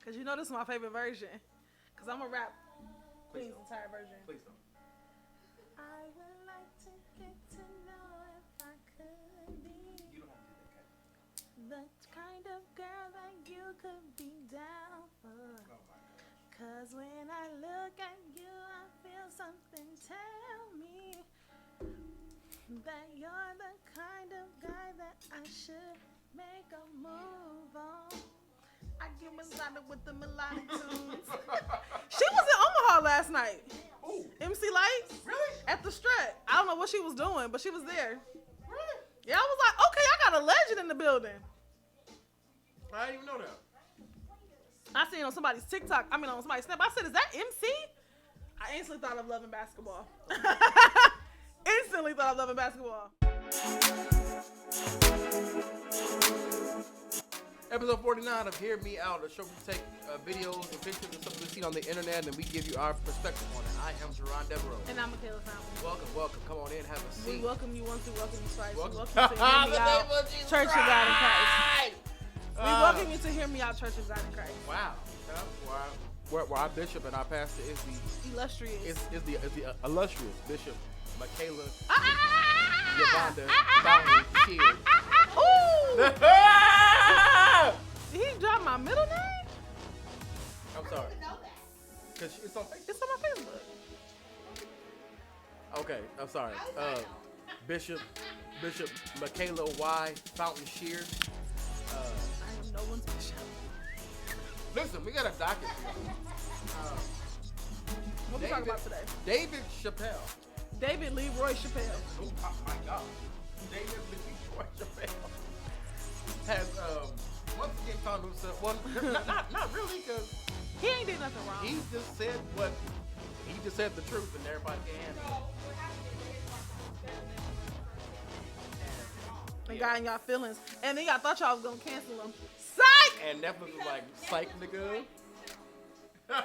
Because you know this is my favorite version. Because I'm going to rap Queen's entire version. Please don't. I would like to get to know if I could be. You don't have to do that, Kate. The kind of girl that you could be down for. Oh my God. Cause when I look at you, I feel something tell me that you're the kind of guy that I should make a move on. I get excited with the melodic tunes. She was in Omaha last night. Ooh. MC Light. Really? At the Strat. I don't know what she was doing, but she was there. Really? Yeah, I was like, okay, I got a legend in the building. I didn't even know that. I seen on somebody's TikTok, on somebody's Snap. I said, is that MC? I instantly thought of Love and Basketball. Instantly thought of Love and Basketball. Episode 49 of Hear Me Out, a show we take videos and pictures and stuff we've seen on the internet and we give you our perspective on it. I am Jerron Devereaux. And I'm Michaela Fountain. Welcome. Come on in, have a seat. We welcome you once, we welcome you twice. Welcome. We welcome you to Hear Me Out, Church of God in Christ. We welcome you to Hear Me Out, Church of God in Christ. Wow. Where our bishop and our pastor is the Illustrious. is the illustrious Bishop Michaela Yolanda Fountain Shield. Ooh! Did he drop my middle name? I'm sorry. Because it's on Facebook. It's on my Facebook. Okay, I'm sorry. Bishop Michaela Y. Fountain Shear. I am no one's bishop. Listen, we got a docket. What we talking about today? David Chappelle. David Leroy Chappelle. Oh my God. David Leroy Chappelle has once again found himself. Well, not really, because He ain't did nothing wrong. he just said the truth, and everybody can handle it. And got in y'all feelings. And then y'all thought y'all was gonna cancel him. Psych! And Netflix was like, psych, nigga.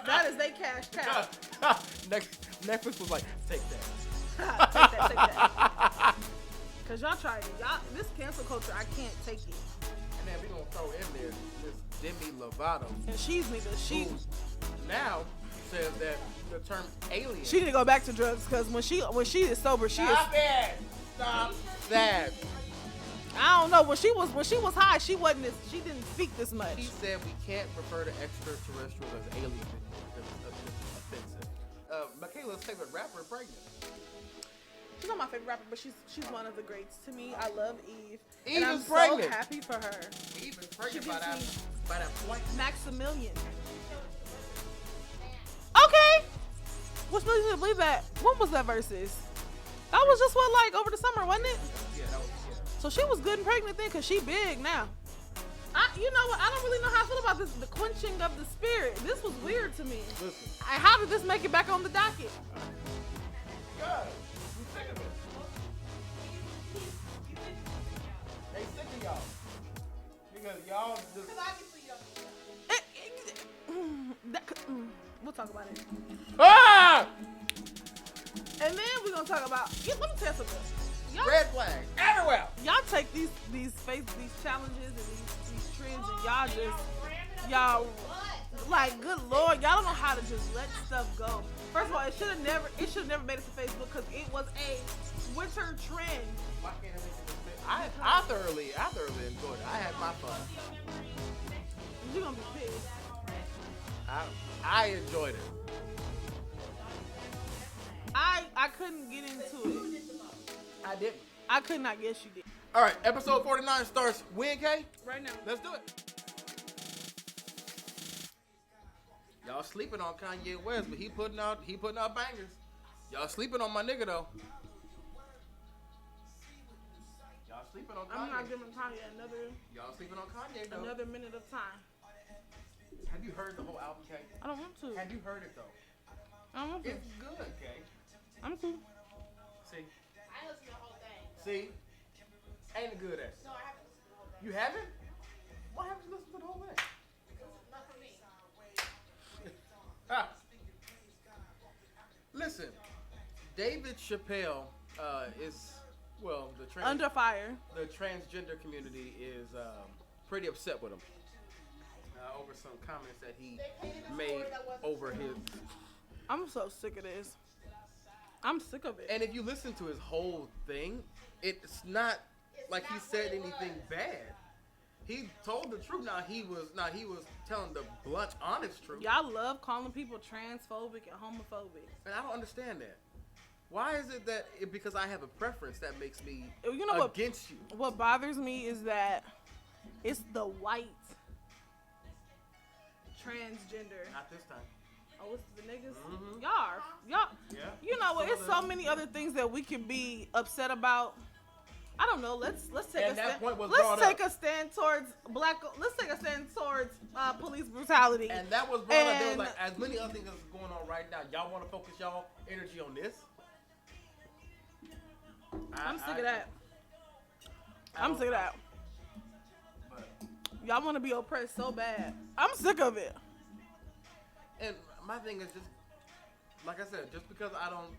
That is they cash cow. Netflix was like, take that. Take that. Cause y'all tried it. This cancel culture, I can't take it. And then we gonna throw in there this Demi Lovato, And she who now says that the term alien. need to go back to drugs because when she is sober, she Stop is. it! Stop that! I don't know. When she was high, she didn't speak this much. He said we can't refer to extraterrestrials as aliens because it's offensive. Michaela's favorite rapper pregnant. She's not my favorite rapper, but she's one of the greats to me. I love Eve. Eve and I'm is pregnant. so happy for her. Eve is pregnant She by gets that point. Maximilian. Okay. Which leads me to believe that. When was that versus? That was just over the summer, wasn't it? Yeah, that was So she was good and pregnant then, cause she big now. You know what? I don't really know how I feel about this. The quenching of the spirit. This was weird to me. Listen. How did this make it back on the docket? God, we sick of it. They sick of y'all. Because y'all just... We'll talk about it. Ah! And then we're gonna talk about. Let me tell you something. Red flag everywhere. Y'all take these challenges and these trends and y'all like, good Lord, y'all don't know how to just let stuff go. First of all, it should have never made it to Facebook because it was a winter trend. Why can't it make it to I thoroughly enjoyed it. I had my fun. You're gonna be pissed. I enjoyed it. I couldn't get into it. I didn't. I could not guess you did. All right, episode 49 starts when, Kay? Right now. Let's do it. Y'all sleeping on Kanye West, but he putting out bangers. Y'all sleeping on my nigga though. Y'all sleeping on Kanye. I'm not giving Kanye Y'all sleeping on Kanye though. another minute of time. Have you heard the whole album, Kay? I don't want to. Have you heard it though? I don't want to. It's good, Kay. I'm cool. See? I listened to the whole thing. See? Ain't it good at it? No, I haven't listened to the whole thing. You haven't? Why haven't you listened to the whole thing? Because it's not for me. Listen, David Chappelle is, well, Under fire. the transgender community is pretty upset with him. over some comments that he They painted a made story that wasn't over true. his. I'm so sick of this. I'm sick of it. And if you listen to his whole thing, it's not It's like he not said what it anything was. bad. He told the truth. Now he was telling the blunt, honest truth. Y'all love calling people transphobic and homophobic. And I don't understand that. Why is it that because I have a preference that makes me You know what? against you? What bothers me is that it's the white transgender. Not this time. Oh, it's the niggas. Mhm. Y'all. Yeah. You know what? Some It's of so them. many other things that we can be upset about. I don't know. Let's take And a that stand. point was Let's brought take up. a stand towards Let's take a stand towards police brutality. And that was brought up. There was And- like as many other things that's going on right now. Y'all want to focus y'all energy on this? I'm sick of that. I'm sick of that. But, Y'all want to be oppressed so bad. I'm sick of it. and my thing is just like I said, just because I don't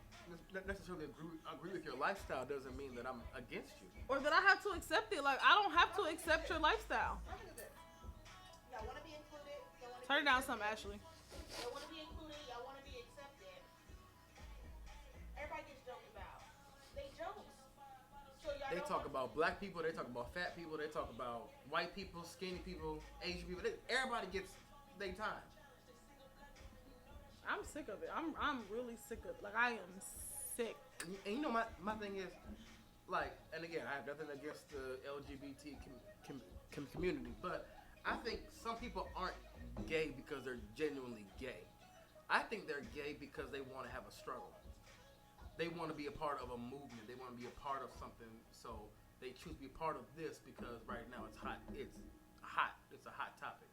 necessarily agree with your lifestyle doesn't mean that I'm against you. Or that I have to accept it. Like, I don't have to accept your lifestyle. Look at this. Y'all want to be included. Y'all want to Turn be it down accepted. some, Ashley. Y'all want to be included. Y'all want to be accepted. Everybody gets joked about. They jokes. So y'all They don't talk want- about black people, they talk about fat people, they talk about white people, skinny people, Asian people. Everybody gets their time. I'm sick of it. I'm really sick of it. Like, I am sick. And you know, my thing is, like, and again, I have nothing against the LGBT community, but I think some people aren't gay because they're genuinely gay. I think they're gay because they want to have a struggle. They want to be a part of a movement. They want to be a part of something, so they choose to be a part of this because right now it's hot. It's a hot topic.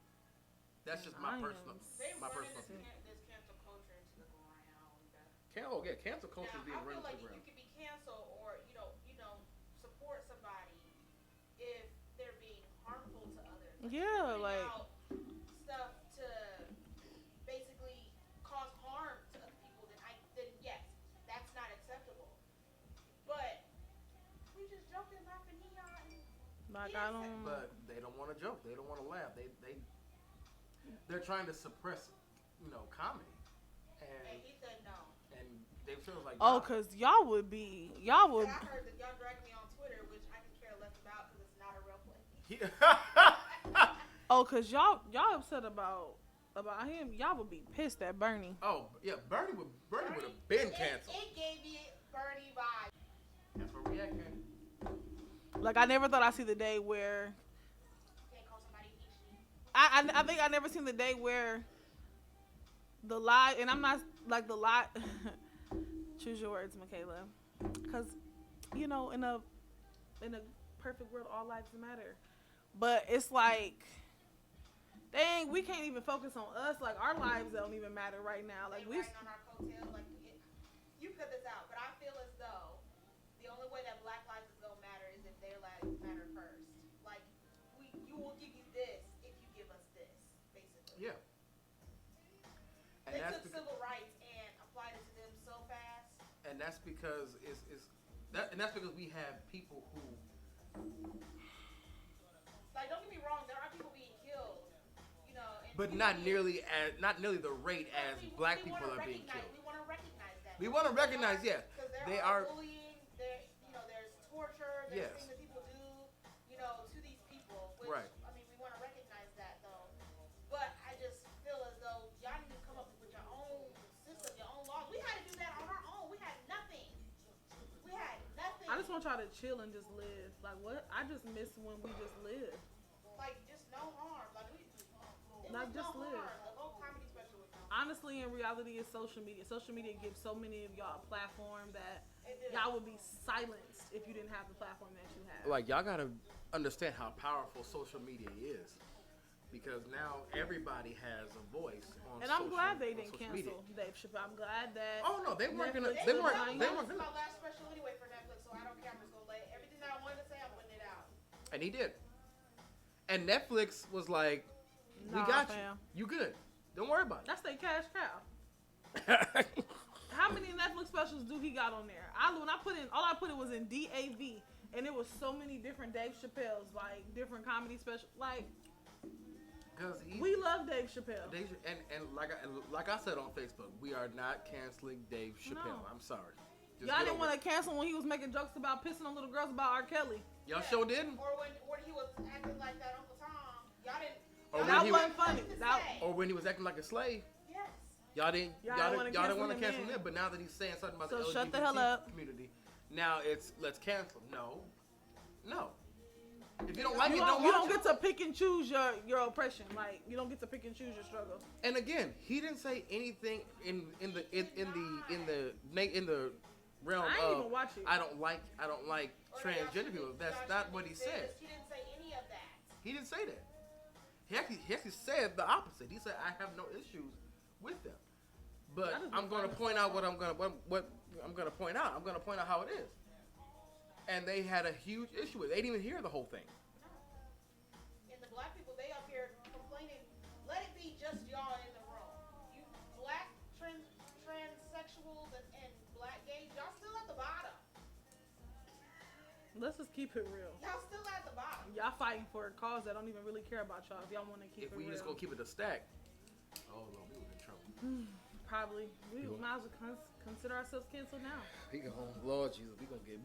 That's just my I am personal They my running personal this, opinion. this cancel culture into the ground. Oh yeah, cancel culture is being Now, I run feel like into the you ground. can be canceled or you know support somebody if they're being harmful to others. Yeah, Putting like, out stuff to basically cause harm to other people, then yes, that's not acceptable. But we just joking, laughing, like I don't. But they don't want to joke. They don't want to laugh. They're trying to suppress, comedy. and he said no. And they feel like Oh, nah. cause y'all would. And I heard that y'all dragged me on Twitter, which I can care less about because it's not a real place. Oh, cause y'all upset about him. Y'all would be pissed at Bernie. Oh yeah, Bernie would have been canceled. It gave me Bernie vibes. That's where we at, man. Like, I never thought I'd see the day where Can't call somebody he, she. I think I never seen the day where the lie, and I'm not like the lie. Choose your words, Michaela, because in a perfect world, all lives matter. But it's like, dang, we can't even focus on us. Like, our lives don't even matter right now. Like, They riding on our coattails. Like you cut this out, but I feel as though the only way that Black lives is gonna matter is if their lives matter first. Like you will give you this if you give us this, basically. Yeah. And They that's took civil rights and applied it to them so fast. and that's because that's because we have people who. Like, don't get me wrong, there are people being killed, and But people not being- nearly the rate as black people wanna are being recognize- killed. We want to recognize that. We want to recognize, yes, Because there they are are. bullying, there's torture, there's Yes. things that people do, to these people. Which, Right. I mean, we want to recognize that, though. But I just feel as though y'all need to come up with your own system, your own laws. We had to do that on our own. We had nothing. We had nothing. I just want y'all to chill and just live. Like, what? I just miss when we just live. Like, just no harm. Like, Like, was just no live. harm. The whole comedy special was no harm. Honestly, in reality, it's social media. Social media gives so many of y'all a platform that It did. y'all would be silenced if you didn't have the platform that you have. Like y'all gotta understand how powerful social media is, because now everybody has a voice on. And I'm glad they on didn't social cancel media. Dave Chappelle. I'm glad that. Oh no, they weren't gonna. Netflix They was weren't. lying. They That weren't was gonna. my last special anyway for Netflix, so I don't care. I'm just gonna let everything that I wanted to say, I'm putting it out. And he did. And Netflix was like, "We Nah, got fam. you. You good? Don't worry about That's their cash cow. it." How many Netflix specials do he got on there? All I put it was in DAV, and it was so many different Dave Chappelle's, like different comedy specials. Like, Because we love love Dave Chappelle. And like I said on Facebook, we are not canceling Dave Chappelle. No. I'm sorry. Y'all didn't want to cancel when he was making jokes about pissing on little girls about R. Kelly. Y'all sure didn't. Or when he was acting like that Uncle Tom. Y'all didn't. That wasn't funny. Or when he was acting like a slave. Yes. Y'all didn't want to cancel him, but now that he's saying something about the LGBT shut the hell up. community, now it's let's cancel. No. If you don't like it, you don't get to pick and choose your oppression. Like you don't get to pick and choose your struggle. And again, he didn't say anything in the realm I ain't even watch it. I don't like transgender people. That's not what he said. He didn't say any of that. He didn't say that. He actually said the opposite. He said I have no issues with them, but I'm going to point out what I'm going to point out. I'm going to point out how it is. And they had a huge issue with it. They didn't even hear the whole thing. And the black people, they up here complaining, let it be just y'all in the room. You black transsexuals and black gays, y'all still at the bottom. Let's just keep it real. Y'all still at the bottom. Y'all fighting for a cause that don't even really care about y'all. If y'all want to keep it real. If we just going to keep it a stack, oh, Lord, we were in trouble. Probably. We might as well consider ourselves canceled now. We go home, Lord Jesus. We gonna in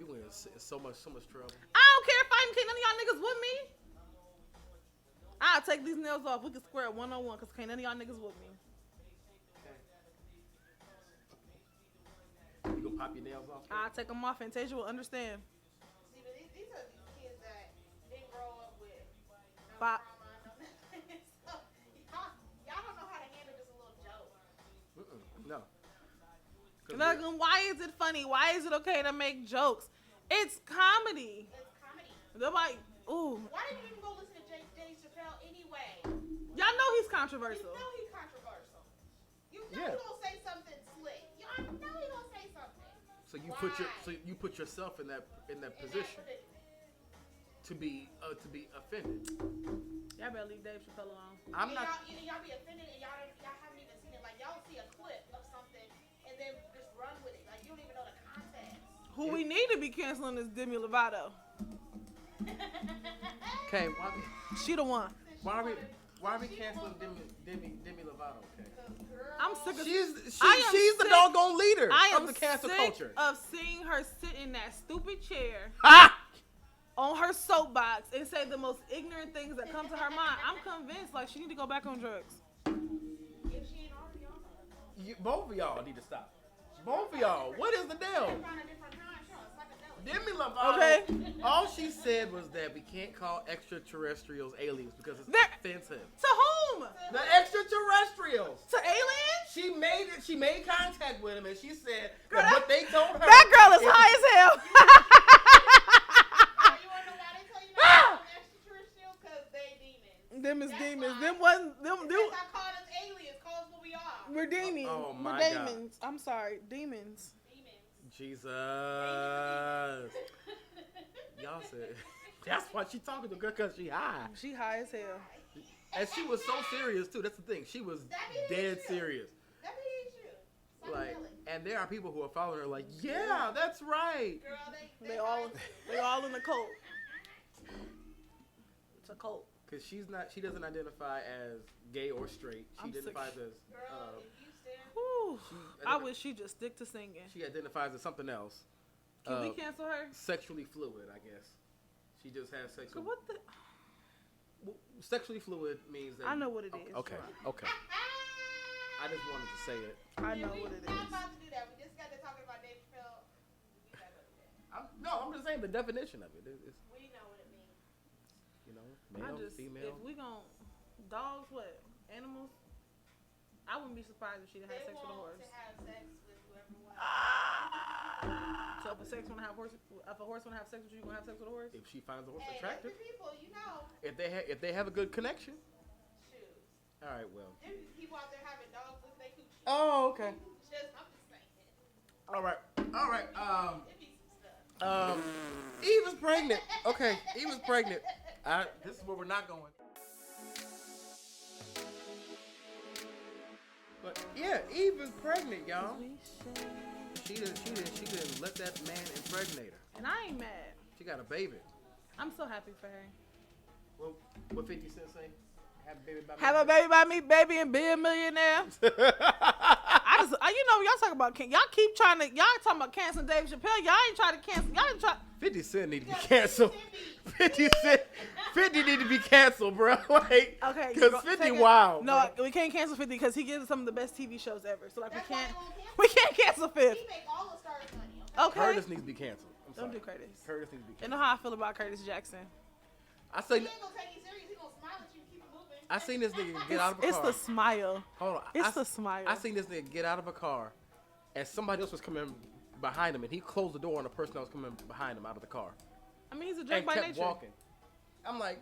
so much trouble. I don't care if I ain't none of y'all niggas with me. I'll take these nails off. We can square it 1-on-1 because can't none of y'all niggas with me. Okay. You gonna pop your nails off? I'll take them off and Tasia will understand. See, but these are kids that didn't grow up with no Bop. trauma, no nothing. So, y'all don't know how to handle just a little joke. No. Look, why is it funny? Why is it okay to make jokes? It's comedy. It's comedy. They're like, ooh. Why didn't you even go listen to Dave Chappelle anyway? Y'all know he's controversial. You know he's controversial. You know Yeah. he's gonna say something slick. Y'all know he's gonna say something. So you put yourself in that position to be offended. Y'all better leave Dave Chappelle alone. I'm and not. Y'all be offended and y'all haven't even seen it. Like y'all see a clip of something and then just run with it. Like you don't even know the context. Who we need to be canceling is Demi Lovato. Okay, She the one. why are we canceling Demi Lovato? Okay. I'm sick of. She's the sick- doggone leader I am of the cancel sick culture. of seeing her sit in that stupid chair Ah! on her soapbox and say the most ignorant things that come to her mind. I'm convinced like she need to go back on drugs. If she ain't already on it. Both of y'all need to stop. Both of y'all. What is the deal? Find a different time. Sure, it's like a deli. Demi Lovato. Okay. All she said was that we can't call extraterrestrials aliens because it's They're- offensive. To whom? The extraterrestrials. To aliens? She made contact with him and she said Girl, that what they told her. That girl is high as hell. You wanna know why they tell you not to call them extraterrestrials? Because they demons. Them is That's demons. why. Them wasn't them. Because I called us aliens. Call us what we are. We're demons. Oh, my We're God. demons. I'm sorry, demons. Demons. Jesus. Y'all said that's why she talking to girl because she high. She high as hell. And she was so serious too. That's the thing. She was That be the dead issue. serious. That be the issue. Like, Psychedelic. and there are people who are following her like, yeah, that's right. Girl, They all in the cult. It's a cult. Cause she doesn't identify as gay or straight. She I'm sick. identifies as Girl, if you stand. Whew. She- I wish she just stick to singing. she identifies as something else. Can we cancel her? Sexually fluid, I guess. She just has So sexual. what the? Sexually fluid means that. I know what it is. Okay. Okay. I just wanted to say it. I know what it We're is. about to do that. We just got to talking about Dave Chappelle. We got to do that. I'm just saying the definition of it. It's, We know what it means. you know, male, female. If we gon' dogs, what animals? I wouldn't be surprised if she didn't have They sex with a want horse. to have sex with whoever wants. So if a horse wanna have sex with you, you gonna have sex with a horse? If she finds a horse Hey, attractive, that's the people, you know. if they have a good connection. Shoot. All right, well. There's people out there having dogs with their coochie. Oh, okay. I'm just saying. All right. It be some stuff. Eve is pregnant. Okay, Eve is pregnant. This is where we're not going. But yeah, Eve is pregnant, y'all. She didn't let that man impregnate her. And I ain't mad. She got a baby. I'm so happy for her. Well, what 50 Cent say? Have a baby by me, baby, and be a millionaire. Y'all talk about y'all keep trying to y'all talking about canceling Dave Chappelle. Y'all ain't trying to cancel. Y'all ain't try. 50 Cent need to be canceled. 50 need to be canceled, bro. Like, okay, because 50 wild. No, bro. we can't cancel 50 because he gives us some of the best TV shows ever. So like That's we can't cancel 50. He make all the stars money. Okay. Curtis needs to be canceled. I'm sorry. Don't do Curtis. Curtis needs to be You canceled. know how I feel about Curtis Jackson. I say. He ain't gonna take you serious. He gonna smile at you, keep moving. I seen this nigga get out of a It's car. the smile. Hold on. It's the smile. I seen this nigga get out of a car, and somebody else was coming behind him, and he closed the door on the person that was coming behind him out of the car. I mean, he's a jerk And by kept nature. walking. I'm like,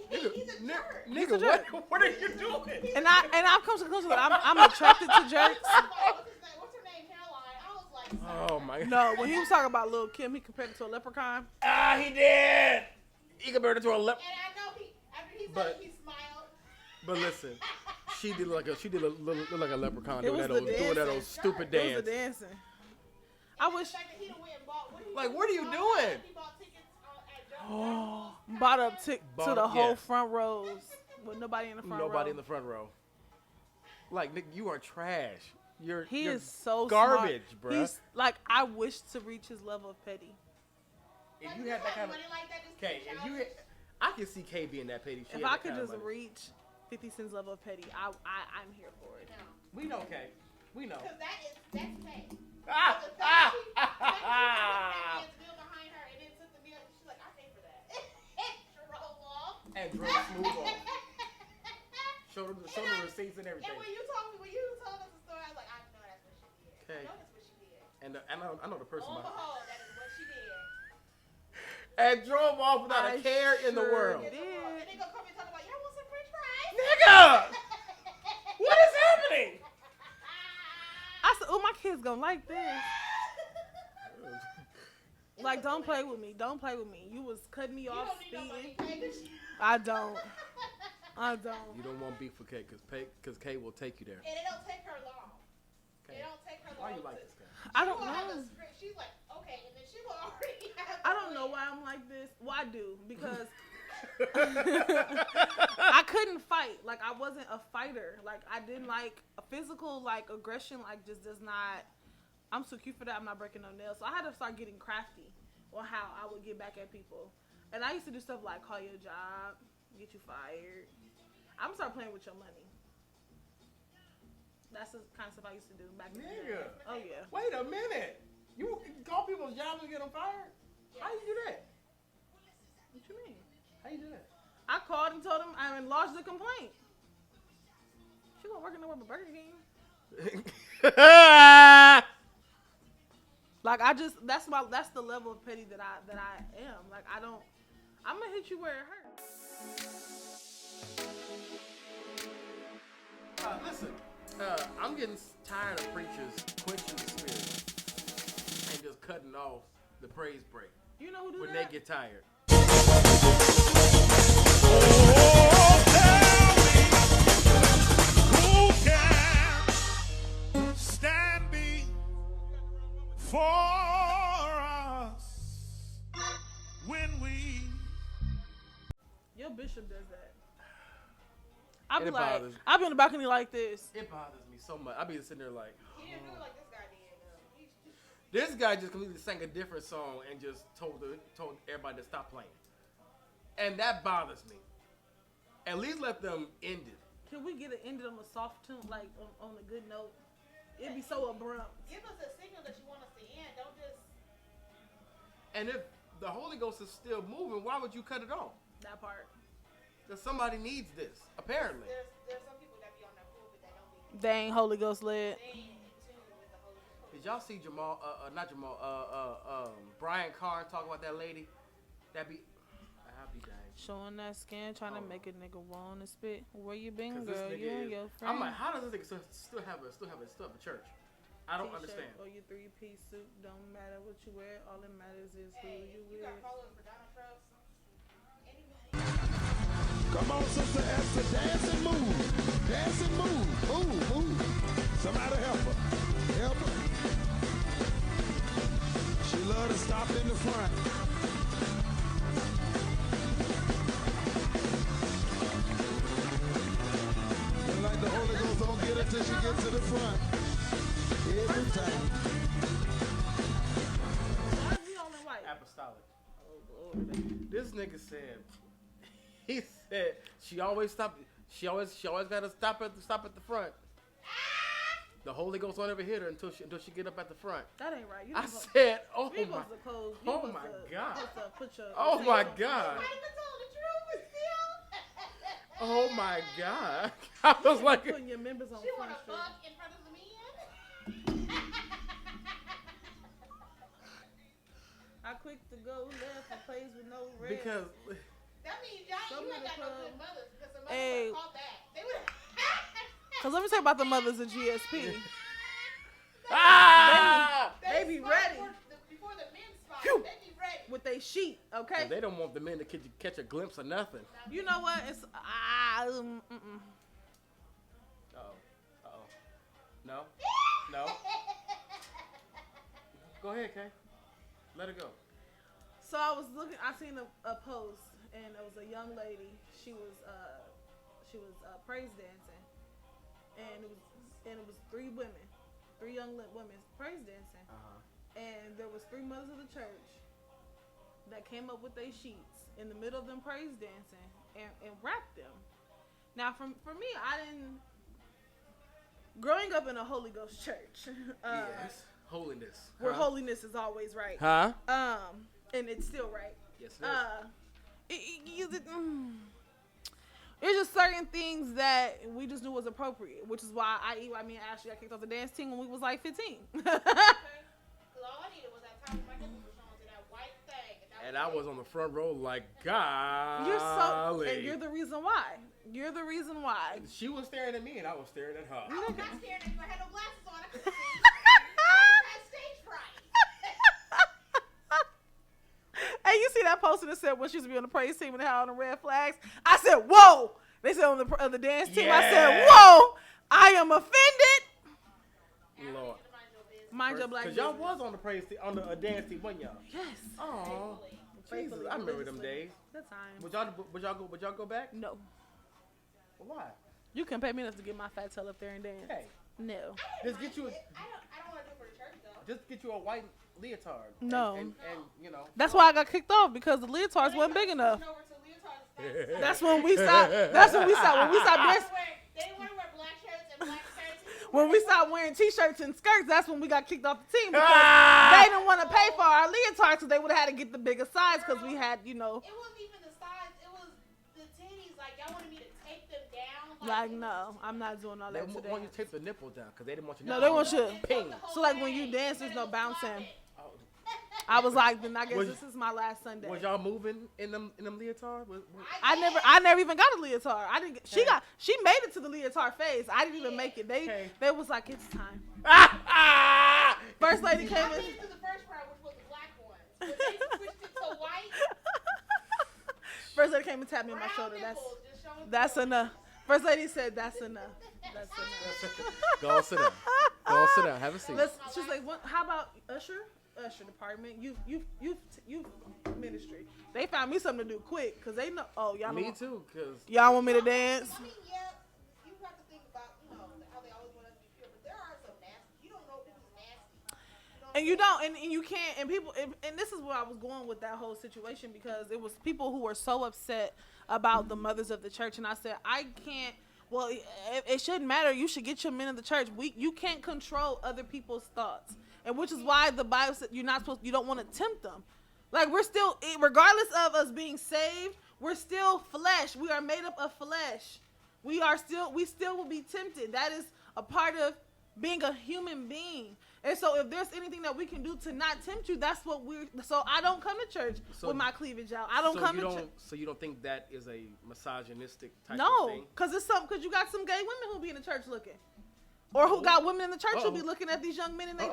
He's nigga, a jerk. He's a nigga, jerk. what are you doing? And I've come to the conclusion that I'm attracted to jerks. What's her name? Caroline. I was like, Oh my god. No, when he was talking about Lil' Kim, he compared it to a leprechaun. Ah, he did. He compared it to a And I know after he said it, he smiled. But listen, she did look like a leprechaun It doing was that the old dancing. stupid It was dance. the dancing. And I the wish. fact that he done went and bought, Like, what are you doing? He bought tickets at Oh, bought up to Bought the up- whole yeah. front rows with nobody in the front row. Nobody in the front row. Like, Nick, you are trash. You're He is so garbage, smart. bruh. He's like, I wish to reach his level of petty. If you had that kind of K, if you had, I can see K being that petty. If I could just reach 50 Cent's level of petty, I'm here for it. No. We know K. We know. Because that's May. Ah, The fact ah, she ah, ah, had the meal behind her and then took the meal, she's like, I paid for that. And drove off. and drove smooth off. Showed her the receipts and everything. And when you told us the story, I was like, I know that's what she did. Okay. I know that's what she did. And I know the person. Lo and behind- behold, that is what she did. And drove off without a I care in the sure world. did. And they gonna come and talk about, y'all want some french fries? Nigga! What is happening? I said, oh, my kid's gonna like this. Like, don't play with me. Don't play with me. You was cutting me You off don't need no speeding. money, Kay, 'cause I don't. I don't. You don't want beef with K because K will take you there. And it don't take her long. K, It don't take her long. why you like this guy? I She don't will have know. a script. She's like, okay, and then she will already have I don't know why I'm like this. Well, I do because I couldn't fight. Like, I wasn't a fighter. Like, I didn't like a physical like aggression. Like, just does not. I'm too cute for that. I'm not breaking no nails. So I had to start getting crafty on how I would get back at people. And I used to do stuff like call your job, get you fired. I'm gonna start playing with your money. That's the kind of stuff I used to do back in the day. Nigga. Oh yeah. Wait a minute. You call people's jobs and get them fired? How you do that? What you mean? How you do that? I called and told him I lodged the complaint. She wasn't working nowhere but Burger King. Like, that's the level of petty that I am. Like, I'm gonna hit you where it hurts. Listen, I'm getting tired of preachers quenching the spirit and just cutting off the praise break You know who do when that? they get tired. Who can stand before us when we Your bishop does that. I be It like, bothers me. I be on the balcony like this. It bothers me so much. I be sitting there like, He didn't do it like this guy did. this guy just completely sang a different song and just told everybody to stop playing. And that bothers me. At least let them end it. Can we get it ended on a soft tune, like on a good note? It'd be so abrupt. Give us a signal that you want us to end. Don't just. And if the Holy Ghost is still moving, why would you cut it off? That part. Because somebody needs this, apparently. There's some people that be on that pulpit that don't be. They ain't Holy Ghost led. They ain't in tune with the Holy Ghost. Did y'all see Brian Carr talk about that lady? I'll be dying. Showing that skin, trying to make a nigga wanna spit. Where you been, 'Cause this girl? nigga You and is- your friend. I'm like, how does this nigga still have a church? I don't T-shirt understand. Or your 3-piece suit. Don't matter what you wear. All that matters is who Hey, you you with. got followers for Donald Trump. Anybody? come on, Sister Esther, dance and move, dance and move, move. Somebody help her, help her. She love to stop in the front. till she gets to the front. Every time. Why is he all in white? Apostolic. Oh, Lord. This nigga said, he said she always gotta stop at the front. The Holy Ghost won't ever hit her until she get up at the front. That ain't right. You I supposed- said, oh you my, supposed to close. You oh supposed my to- God. supposed to put your- Oh my your- God. Might have been told the truth still. Oh my God. I was like, Putting your members on She want Front a Street. buck in front of the men. I quick to go left and plays with no red. because That means y'all, Some you of ain't the got no club- good mothers because the mothers Hey. would have called back. They would have. Cause let me tell you about the mothers of GSP. They be ready. Before the men spot, Phew. they be ready. With they sheet, okay? they don't want the men to catch a glimpse of nothing. You know what? It's No? No? Go ahead, Kay. Let it go. So I was looking. I seen a post, and it was a young lady. She was praise dancing, and it was three young women praise dancing, and there was three mothers of the church that came up with their sheets in the middle of them praise dancing and wrapped them. Now, for me, I didn't. Growing up in a Holy Ghost church, Yes. Holiness. where holiness is always right. Huh? And it's still right. Yes, it is. There's just certain things that we just knew was appropriate, which is why Ashley got kicked off the dance team when we was like 15. Because all I needed was that time when my nipples were showing to that white thing. And I was on the front row like, God. And you're the reason why. You're the reason why. She was staring at me and I was staring at her. I was not scared if I had no glasses on. I couldn't see. I had stage fright. Hey, you see that poster that said when she used to be on the praise team and they had on the red flags? I said, whoa. They said on the dance team. I said, Yeah. whoa. I am offended. Lord. Mind your black Because y'all business. was on the praise team, on the dance team, wasn't y'all? Yes. Oh, Jesus, Faithfully, I remember them religiously. days. Good time. Would y'all go back? No. Why? You can pay me enough to get my fat tail up there and dance. Hey, No. just get you a, I don't want to do it for the church though. just get you a white leotard. No. And you know. That's why I got kicked off because the leotards wasn't big enough. Over to leotards and That's when we stopped. When we stopped dancing. They want to wear black shirts and black skirts. When we stopped wearing t-shirts and skirts, that's when we got kicked off the team because they didn't want to pay for our leotards, so they would have had to get the bigger size because we had, It wasn't even the size. It was the titties. Like y'all wanted me to tape them down. like no, I'm not doing all They that today. want you to tape the nipple down because they didn't want you. No, they want you. Ping. So like when you dance, there's no bouncing. Oh. I was like, then I guess Was- this is my last Sunday. Was y'all moving in them leotards? I never even got a leotard. I didn't. She made it to the leotard phase. I didn't even make it. They was like, it's time. First lady came I in. made it to the first part, which was the black one. When they switched it to white. First lady came and tapped me on my brown shoulder. nipples just showing That's through. enough. First lady said, that's enough. That's enough. Go on, sit down. Go on, sit down. Have a seat. She's like, what? How about Usher department, youth ministry. They found me something to do quick because they know. Oh, y'all. Me too, cause Y'all want me to dance? I mean, yeah, you have to think about, how they always want us to be pure, but there are some nasty. You don't know who's nasty. And you don't, and you can't, and people, and this is where I was going with that whole situation because it was people who were so upset about the mothers of the church, and I said, I can't. Well, it shouldn't matter. You should get your men in the church. You can't control other people's thoughts, and which is why the Bible said you don't want to tempt them. Like we're still, regardless of us being saved, we're still flesh. We are made up of flesh. We still will be tempted. That is a part of being a human being. And so if there's anything that we can do to not tempt you, that's what so I don't come to church with my cleavage out. I don't come to church. So you don't think that is a misogynistic type of No, thing? because you got some gay women who be in the church looking. Or who got women in the church who be looking at these young men in they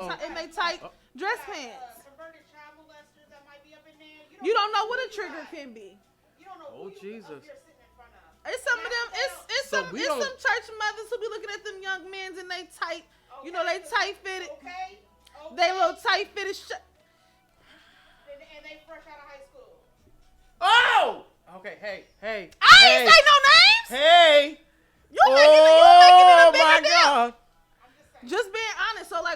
tight dress pants. Perverted child molesters that might be up in there. You don't know what a trigger can be. You don't know Oh, who Jesus. you're sitting in front of. It's some of them. It's So some we some don't- church mothers who be looking at them young men's and they tight. You know they tight fitted. Okay. They little tight fitted. And they fresh out of high school. Oh! Okay, hey. I ain't say no names. Hey! You making it a bigger my deal. God!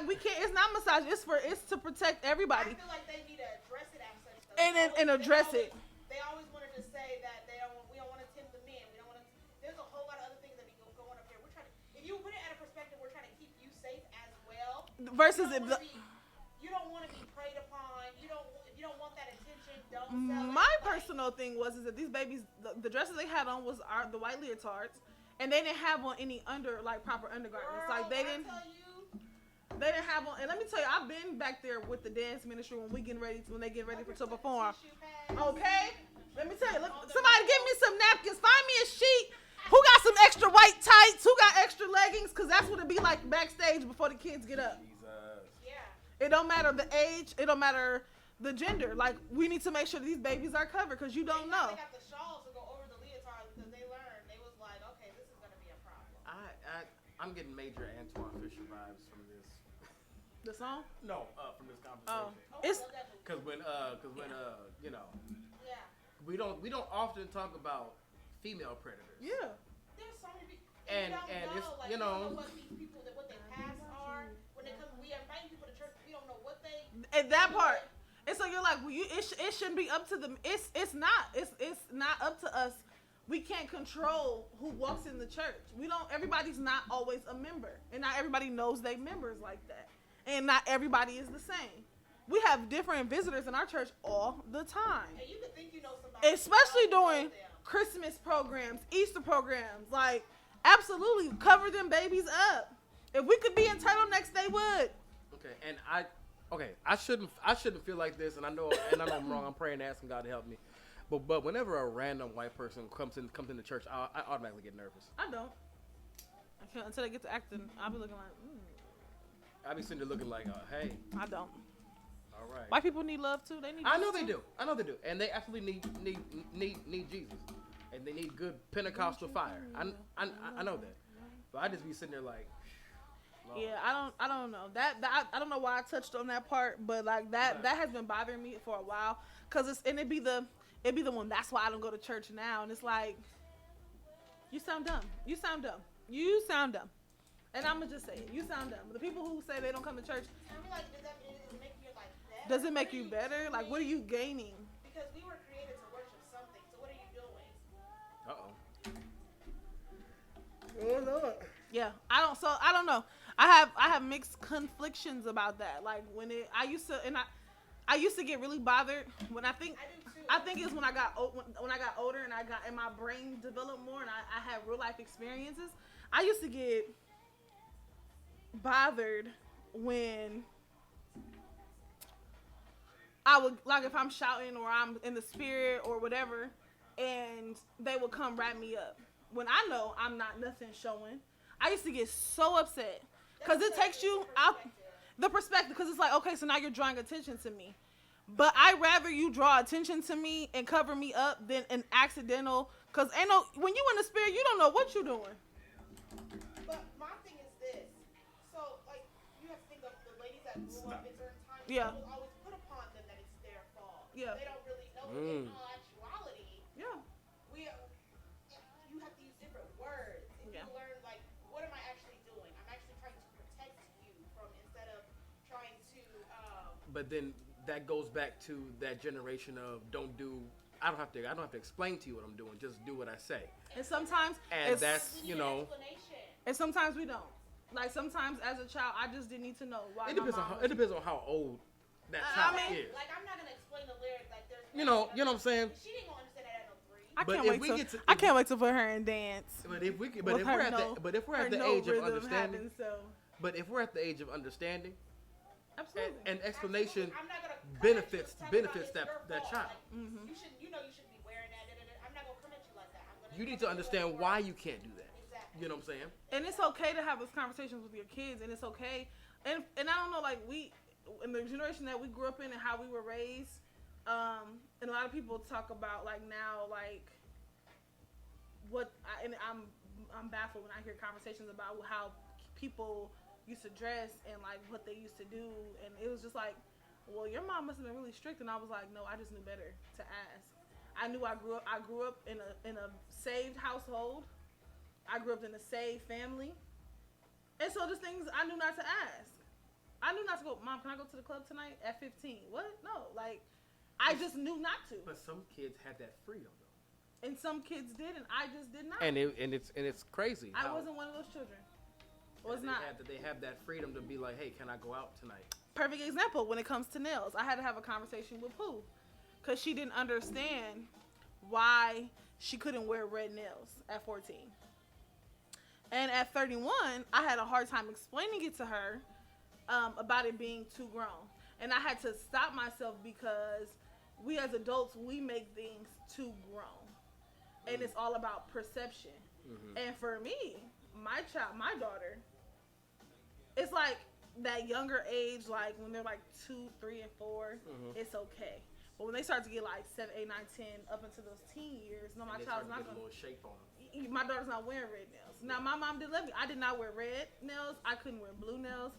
we can't. It's not massage. It's to protect I everybody feel like they need to address it as such. and address it. They always wanted to say that we don't want to tempt the men. We don't want to. There's a whole lot of other things that be going up here. We're trying to. If you put it at a perspective, we're trying to keep you safe as well. Versus You don't want to be preyed upon. If you don't want that attention, don't sell my it. personal thing was that these babies, the dresses they had on was the white leotards, and they didn't have on any proper undergarments. Girl, Like they when didn't. I tell you, They didn't have on, and let me tell you, I've been back there with the dance ministry when they get ready to perform. Okay, let me tell you, somebody give me some napkins, find me a sheet. Who got some extra white tights? Who got extra leggings? Cause that's what it be like backstage before the kids get up. yeah. It don't matter the age, it don't matter the gender. Like we need to make sure these babies are covered, cause you don't know. They got the shawls to go over the leotards because they learned. They was like, okay, this is gonna be a problem. I'm getting major Antoine Fisher vibes from this. The song? No, from this conversation. Oh, It's I love that movie. Because when you know, Yeah. we don't often talk about female predators. yeah. There's so many people. And we don't know, it's, like, you we don't know, what these people what their pasts are. When they come, we invite people to church. We don't know what they. And that part. And so you're like, well, it shouldn't be up to them. It's not up to us. We can't control who walks in the church. Everybody's not always a member. And not everybody knows they members like that. And not everybody is the same. We have different visitors in our church all the time. And you could think you know somebody. Especially you don't know during them. Christmas programs, Easter programs. Like, absolutely, cover them babies up. If we could be entitled next, they would. Okay, and I shouldn't feel like this, and I know I'm wrong. I'm praying, asking God to help me. But whenever a random white person comes into church, I automatically get nervous. I don't. I can't until I get to acting. I'll be looking like, I be sitting there looking like, hey, I don't. all right. White people need love too. They need. I Jesus know they too. do. I know they do, and they absolutely need Jesus, and they need good Pentecostal fire. I know that, but I just be sitting there like, Lord. Yeah, I don't know that I don't know why I touched on that part, but like that has been bothering me for a while, cause it'd be the one. That's why I don't go to church now, and it's like, you sound dumb. You sound dumb. And I'm gonna just say it. You sound dumb. The people who say they don't come to church, I mean, like, does it make you like better? does it make you better? Like, what are you gaining? Because we were created to worship something. So what are you doing? Oh Lord. Yeah, I don't know. I have mixed conflictions about that. Like I used to get really bothered when I do too. I think it's when I got older and my brain developed more and I had real life experiences. I used to get bothered when I would, like, if I'm shouting or I'm in the spirit or whatever, and they would come wrap me up when I know I'm not nothing showing. I used to get so upset because it takes you out the perspective, because it's like, okay, so now you're drawing attention to me, but I'd rather you draw attention to me and cover me up than an accidental, because when you in the spirit, you don't know what you're doing. But my thing is this. So, like, you have to think of the ladies that grew up in certain times. Yeah. It was always put upon them that it's their fault. Yeah. They don't really know it. In all actuality, Yeah. You have to use different words. If Yeah. you learn, like, what am I actually doing? I'm actually trying to protect you from, instead of trying to, But then that goes back to that generation of I don't have to explain to you what I'm doing. Just do what I say. And sometimes That's, we need an explanation. and sometimes we don't. Like, sometimes as a child, I just didn't need to know why. It depends on how old that I child mean, is. Like, I'm not going to explain the lyrics. Like, there's You know what I'm saying? She didn't gonna understand that at no 3. I But can't if wait we to. get to- I can't wait to put her in dance. But if we're Her at the no age of rhythm understanding, happens, so. but if we're at the age of understanding, Absolutely. and explanation I'm not gonna come benefits at you and talk about that it's your that fault. child. Like, you shouldn't be wearing that. I'm not gonna come at you like that. I'm gonna You need to understand why you can't do that. Exactly. You know what I'm saying? And it's okay to have those conversations with your kids, and it's okay. And I don't know, like, we, in the generation that we grew up in and how we were raised, and a lot of people talk about, like, now, like, I'm baffled when I hear conversations about how people used to dress and, like, what they used to do, and it was just like, well, your mom must have been really strict, and I was like, no, I just knew better to ask. I knew I grew up in a saved household. I grew up in a saved family. And so there's things I knew not to ask. I knew not to go. Mom, can I go to the club tonight at 15? What? No, like I just knew not to. But some kids had that freedom though. And some kids did, and I just did not. And it's crazy. I wasn't one of those children. Was not. They have that freedom to be like, hey, can I go out tonight? Perfect example when it comes to nails. I had to have a conversation with Pooh because she didn't understand why she couldn't wear red nails at 14. And at 31, I had a hard time explaining it to her about it being too grown. And I had to stop myself because we as adults, we make things too grown. And it's all about perception. Mm-hmm. And for me, my daughter, it's like that younger age, like when they're like 2, 3, and 4, it's okay. But when they start to get like 7, 8, 9, 10, up into those teen years, no, my child's not going to. Shape on them. My daughter's not wearing red nails. Now, my mom did let me. I did not wear red nails. I couldn't wear blue nails.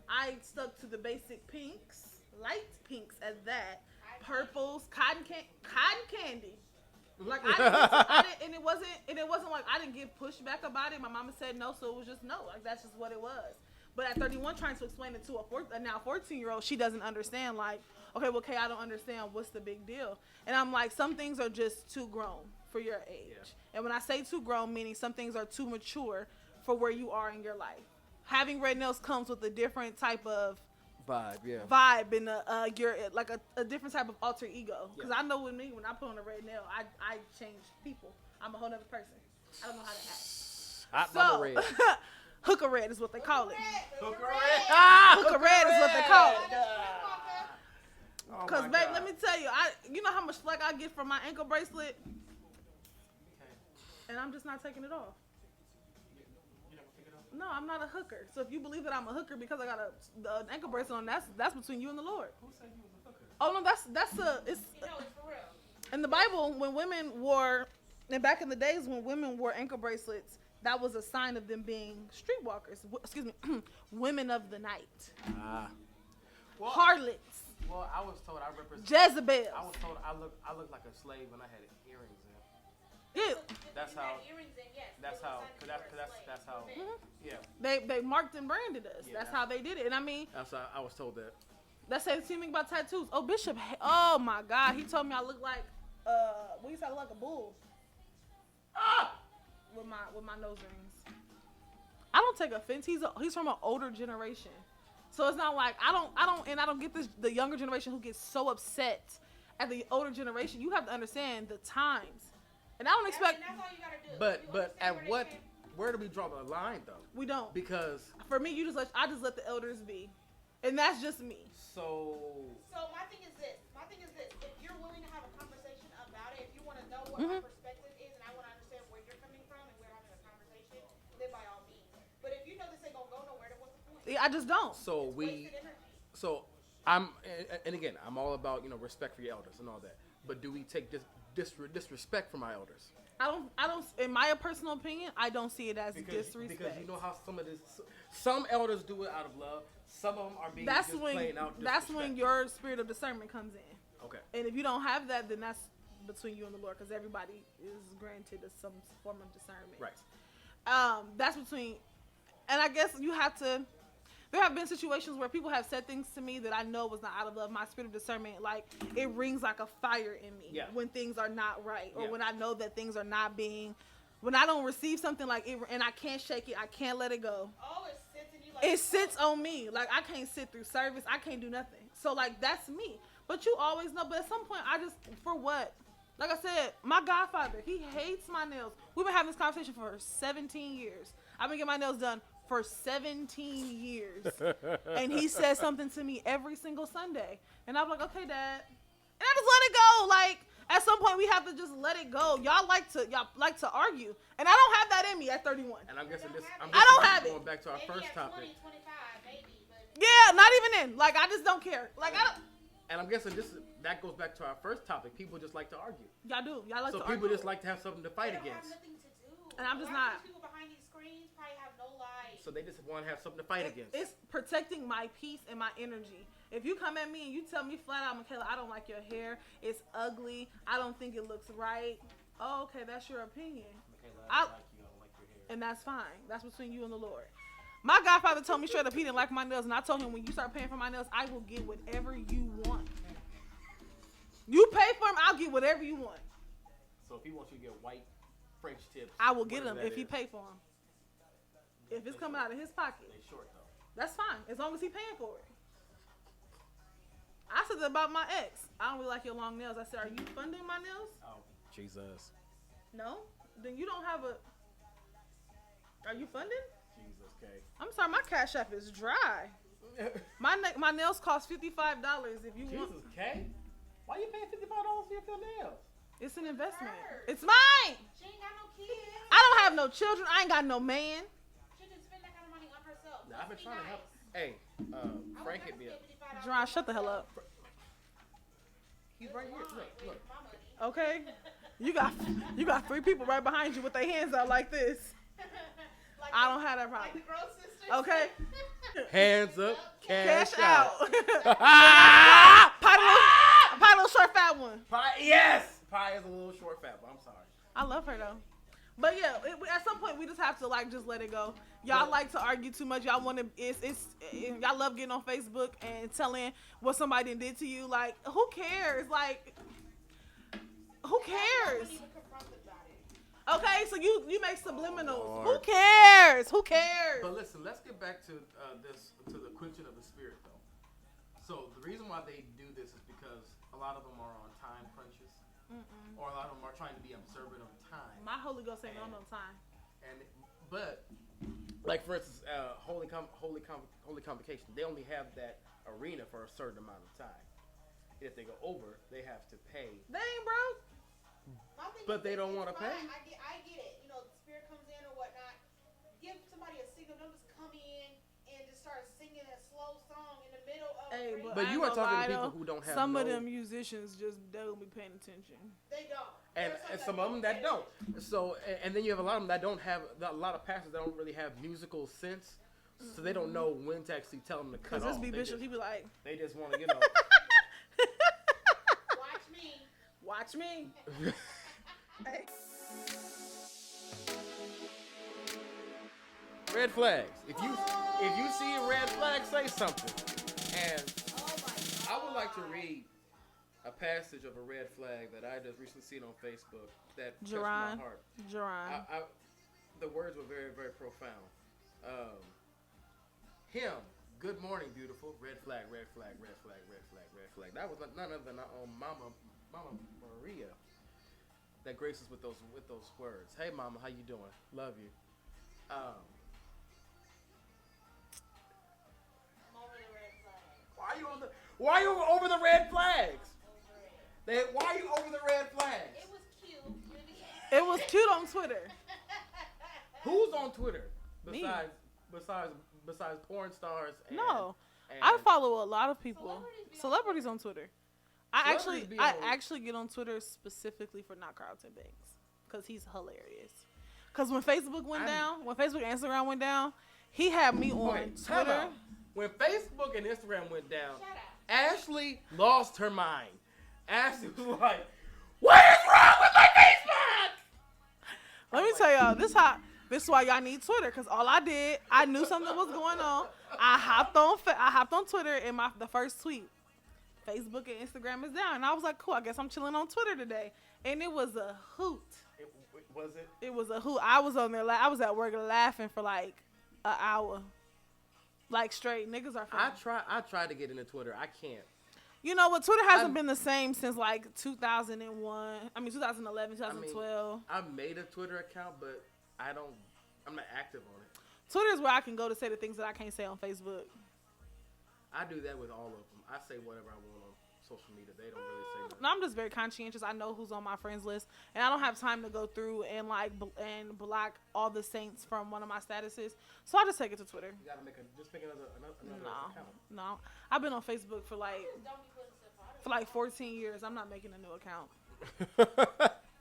I stuck to the basic pinks, light pinks at that, purples, cotton candy. Like I didn't, and it wasn't like I didn't get pushback about it. My mama said no, so it was just no. Like that's just what it was. But at 31, trying to explain it to a now 14-year-old, she doesn't understand. Like, okay, well, Kay, I don't understand. What's the big deal? And I'm like, some things are just too grown for your age. Yeah. And when I say too grown, meaning some things are too mature for where you are in your life. Having red nails comes with a different type of vibe and you're like a different type of alter ego. Because I know with me, when I put on a red nail, I change people. I'm a whole other person. I don't know how to act. Hot red. Hooker red is what they call it. Hooker red. Hooker red is what they call it. Because, babe, let me tell you, you know how much flack I get from my ankle bracelet? And I'm just not taking it off. No, I'm not a hooker. So if you believe that I'm a hooker because I got an ankle bracelet on, that's between you and the Lord. Who said you was a hooker? Oh, no, it's for real. In the Bible, when women wore, and back in the days when women wore ankle bracelets, that was a sign of them being streetwalkers. Excuse me, women of the night. Harlots. Well, I was told I represent Jezebels. I was told I look like a slave when I had earrings in. Yeah. That's how. Earrings in, yes. That's how. That's how. Mm-hmm. Yeah. They marked and branded us. Yeah, that's how they did it. And I mean. That's how I was told that. That says the same thing about tattoos. Oh, Bishop. Oh my God. He told me I look like what you say? I look like a bull. With my nose rings. I don't take offense. He's from an older generation. So it's not like I don't get the younger generation who gets so upset at the older generation. You have to understand the times. And I don't expect. And that's all you gotta do. But at where do we draw the line though? We don't. Because for me, I just let the elders be, and that's just me. So my thing is this. If you're willing to have a conversation about it, if you want to know what my perspective is, and I want to understand where you're coming from, and we're having a conversation, then by all means. But if you know this ain't gonna go nowhere, then what's the point? Yeah, I just don't. And again, I'm all about respect for your elders and all that. But do we take disrespect from our elders? I don't. In my personal opinion, I don't see it as disrespect. Because you know how some elders do it out of love. Some of them are being playing out disrespect. That's when your spirit of discernment comes in. Okay. And if you don't have that, then that's between you and the Lord, because everybody is granted some form of discernment. Right. That's between, and I guess you have to. There have been situations where people have said things to me that I know was not out of love. My spirit of discernment, like, it rings like a fire in me when things are not right, or when I know that things are not being, when I don't receive something like it, and I can't shake it, I can't let it go. Oh, it sits in you like. It sits on me. Like, I can't sit through service. I can't do nothing. So, like, that's me. But you always know. But at some point, for what? Like I said, my godfather, he hates my nails. We've been having this conversation for 17 years. I've been getting my nails done for 17 years. And he says something to me every single Sunday. And I'm like, okay, Dad. And I just let it go. Like, at some point, we have to just let it go. Y'all like to argue. And I don't have that in me at 31. And I'm guessing I don't have going it. back to our first topic. 20, 25, maybe, but Yeah, not even in. Like, I just don't care. Like, I don't. And I'm guessing that goes back to our first topic. People just like to argue. Y'all do. Y'all like to So argue. people just like to have something to fight they don't against. have nothing to do. And I'm just A lot not. of people behind these screens probably have no life. So they just want to have something to fight against. It's protecting my peace and my energy. If you come at me and you tell me flat out, Michaela, I don't like your hair. It's ugly. I don't think it looks right. Oh, okay, that's your opinion. Michaela, I don't like you. I don't like your hair. And that's fine. That's between you and the Lord. My godfather told me straight up he didn't like my nails, and I told him when you start paying for my nails, I will get whatever you want. You pay for them, I'll get whatever you want. So if he wants you to get white French tips, I will get them whatever if that he is. pay for them. If it's coming out of his pocket, They short though. that's fine as long as he paying for it. I said that about my ex. I don't really like your long nails. I said, are you funding my nails? Oh, Jesus. No. Then you don't have a. Are you funding? Jesus, okay. I'm sorry, my Cash App is dry. My nails cost $55 if you want. Jesus, K? Why you paying $55 for your nails? It's an investment. Hers. It's mine. She ain't got no kids. I don't have no children. I ain't got no man. She can spend that kind of money on herself. Nah, I've been Let's be trying to help. nice. Hey, I would Frank never hit me up. spend $55 Jerron, shut the hell up. He's right here. Look, Wait, look. my money. Okay. You got 3 people right behind you with their hands out like this. Like I don't have that Like problem. the Gross sisters. Okay. Hands up, Cash cash out. out. Ah! Pie little short fat one. Pie, yes! Pie is a little short fat, but I'm sorry. I love her though. But yeah, at some point we just have to like just let it go. Y'all like to argue too much. Y'all want to. Y'all love getting on Facebook and telling what somebody did to you. Like, who cares? Like, who cares? Okay, so you make subliminals. Who Lord. cares? Who cares? But listen, let's get back to to the quenching of the spirit, though. So the reason why they do this is because a lot of them are on time crunches, or a lot of them are trying to be observant of time. My Holy Ghost ain't on no time. But like for instance, holy convocation, they only have that arena for a certain amount of time. If they go over, they have to pay. They ain't broke. But they don't want to pay. I get it. You know, the spirit comes in or whatnot. Give somebody a signal. Don't just come in and just start singing a slow song in the middle of. Hey, But I you ain't are gonna talking lie, to people though. who don't have Some of no- them musicians just don't be paying attention. They don't. And some of them that don't. So and then you have a lot of them that don't have a lot of pastors that don't really have musical sense, so they don't know when to actually tell them to cut Cause off. this be They Bishop, just- he be like, They just want to, you know. Watch me. watch me. Hey. Red flags. If you see a red flag, say something. And Oh my God. I would like to read a passage of a red flag that I just recently seen on Facebook that touched my heart. Jerron. The words were very, very profound. Him, good morning, beautiful. Red flag, red flag, red flag, red flag, red flag. That was none other than our own Mama Maria that graced us with those words. Hey, Mama, how you doing? Love you. I'm over the red flag. Why are you over the red flags? Over it. Why are you over the red flags? It was cute. It was cute on Twitter. Who's on Twitter Me. besides porn stars? And, No, and I follow a lot of people. Celebrities be on Celebrities on Twitter. I Celebrities be I on- actually get on Twitter specifically for Not Carlton Banks because he's hilarious. Because when Facebook went down, when Facebook and Instagram went down, he had me on Wait, time Twitter. out. When Facebook and Instagram went down, Shut up. Ashley lost her mind. Ashley was like, "What is wrong with my Facebook?" Let me tell y'all, this is why y'all need Twitter. Because all I did, I knew something was going on. I hopped on Twitter, and the first tweet, Facebook and Instagram is down. And I was like, cool, I guess I'm chilling on Twitter today. And it was a hoot. Was it? It was a hoot. I was on there. I was at work laughing for like an hour. Like straight. Niggas are funny. I tried to get into Twitter. I can't. You know what? Twitter hasn't I'm- been the same since like 2001. I mean, 2011, 2012. I made a Twitter account, but I'm not active on it. Twitter is where I can go to say the things that I can't say on Facebook. I do that with all of them. I say whatever I want on social media. They don't really say nothing. No, I'm just very conscientious. I know who's on my friends list, and I don't have time to go through and like and block all the saints from one of my statuses. So I just take it to Twitter. You gotta make another account. No, I've been on Facebook for like Don't be putting stuff on it. 14 years. I'm not making a new account.